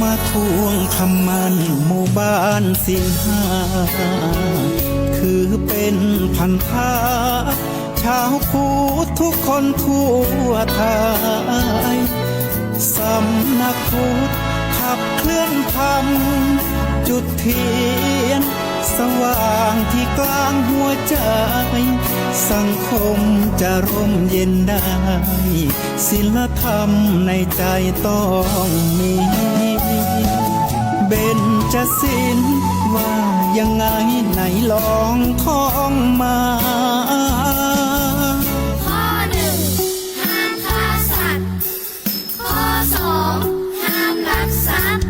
มาทวงคำมันหมู่บ้านศีลห้าคือเป็นพันธะชาวพุทธทุกคนทั่วไทย สำนักพุทธขับเคลื่อนธรรมจุดเทียนสว่างที่กลางหัวใจสังคมจะร่มเย็นได้ศีลธรรมในใจต้องมีเบญจศีลว่ายังไงไหนลองท่องมา ข้อหนึ่งห้ามฆ่าสัตว์ข้อสองห้ามลักทรัพย์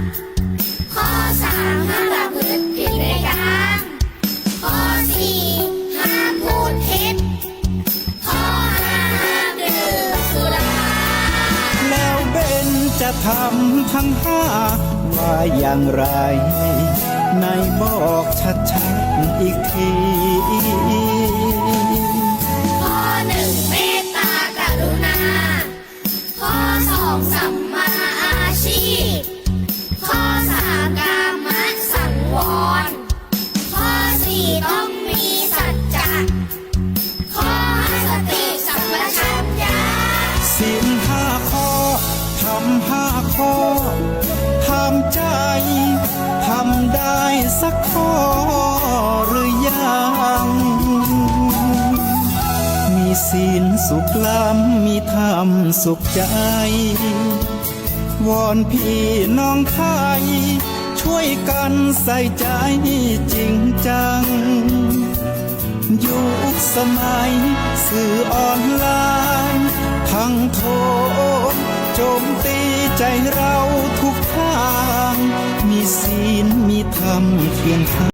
ข้อสามห้ามประพฤติผิดในกามข้อสี่ห้ามพูดเท็จข้อห้าห้ามดื่มสุรา แล้วเบนจะทำทั้งห้าว่าอย่างไรไหนบอกชัดๆอีกที ข้อหนึ่งเมตตากรุณาข้อสองสัมมาอาชีพข้อสามกามสังวรข้อสี่ต้องมีสัจจะข้อห้าสติสัมปชัญญะ ศีลห้าข้อทำห้าข้อทำใจทำได้สักข้อหรือยัง มีศีลสุขล้ำมีธรรมสุขใจ วอนพี่น้องไทย ช่วยกันใส่ใจจริงจัง ยุคสมัยสื่อออนไลน์ทั้งโทษโจมตีใจเราทุกทาง มีศีลมีธรรมเคียงข้าง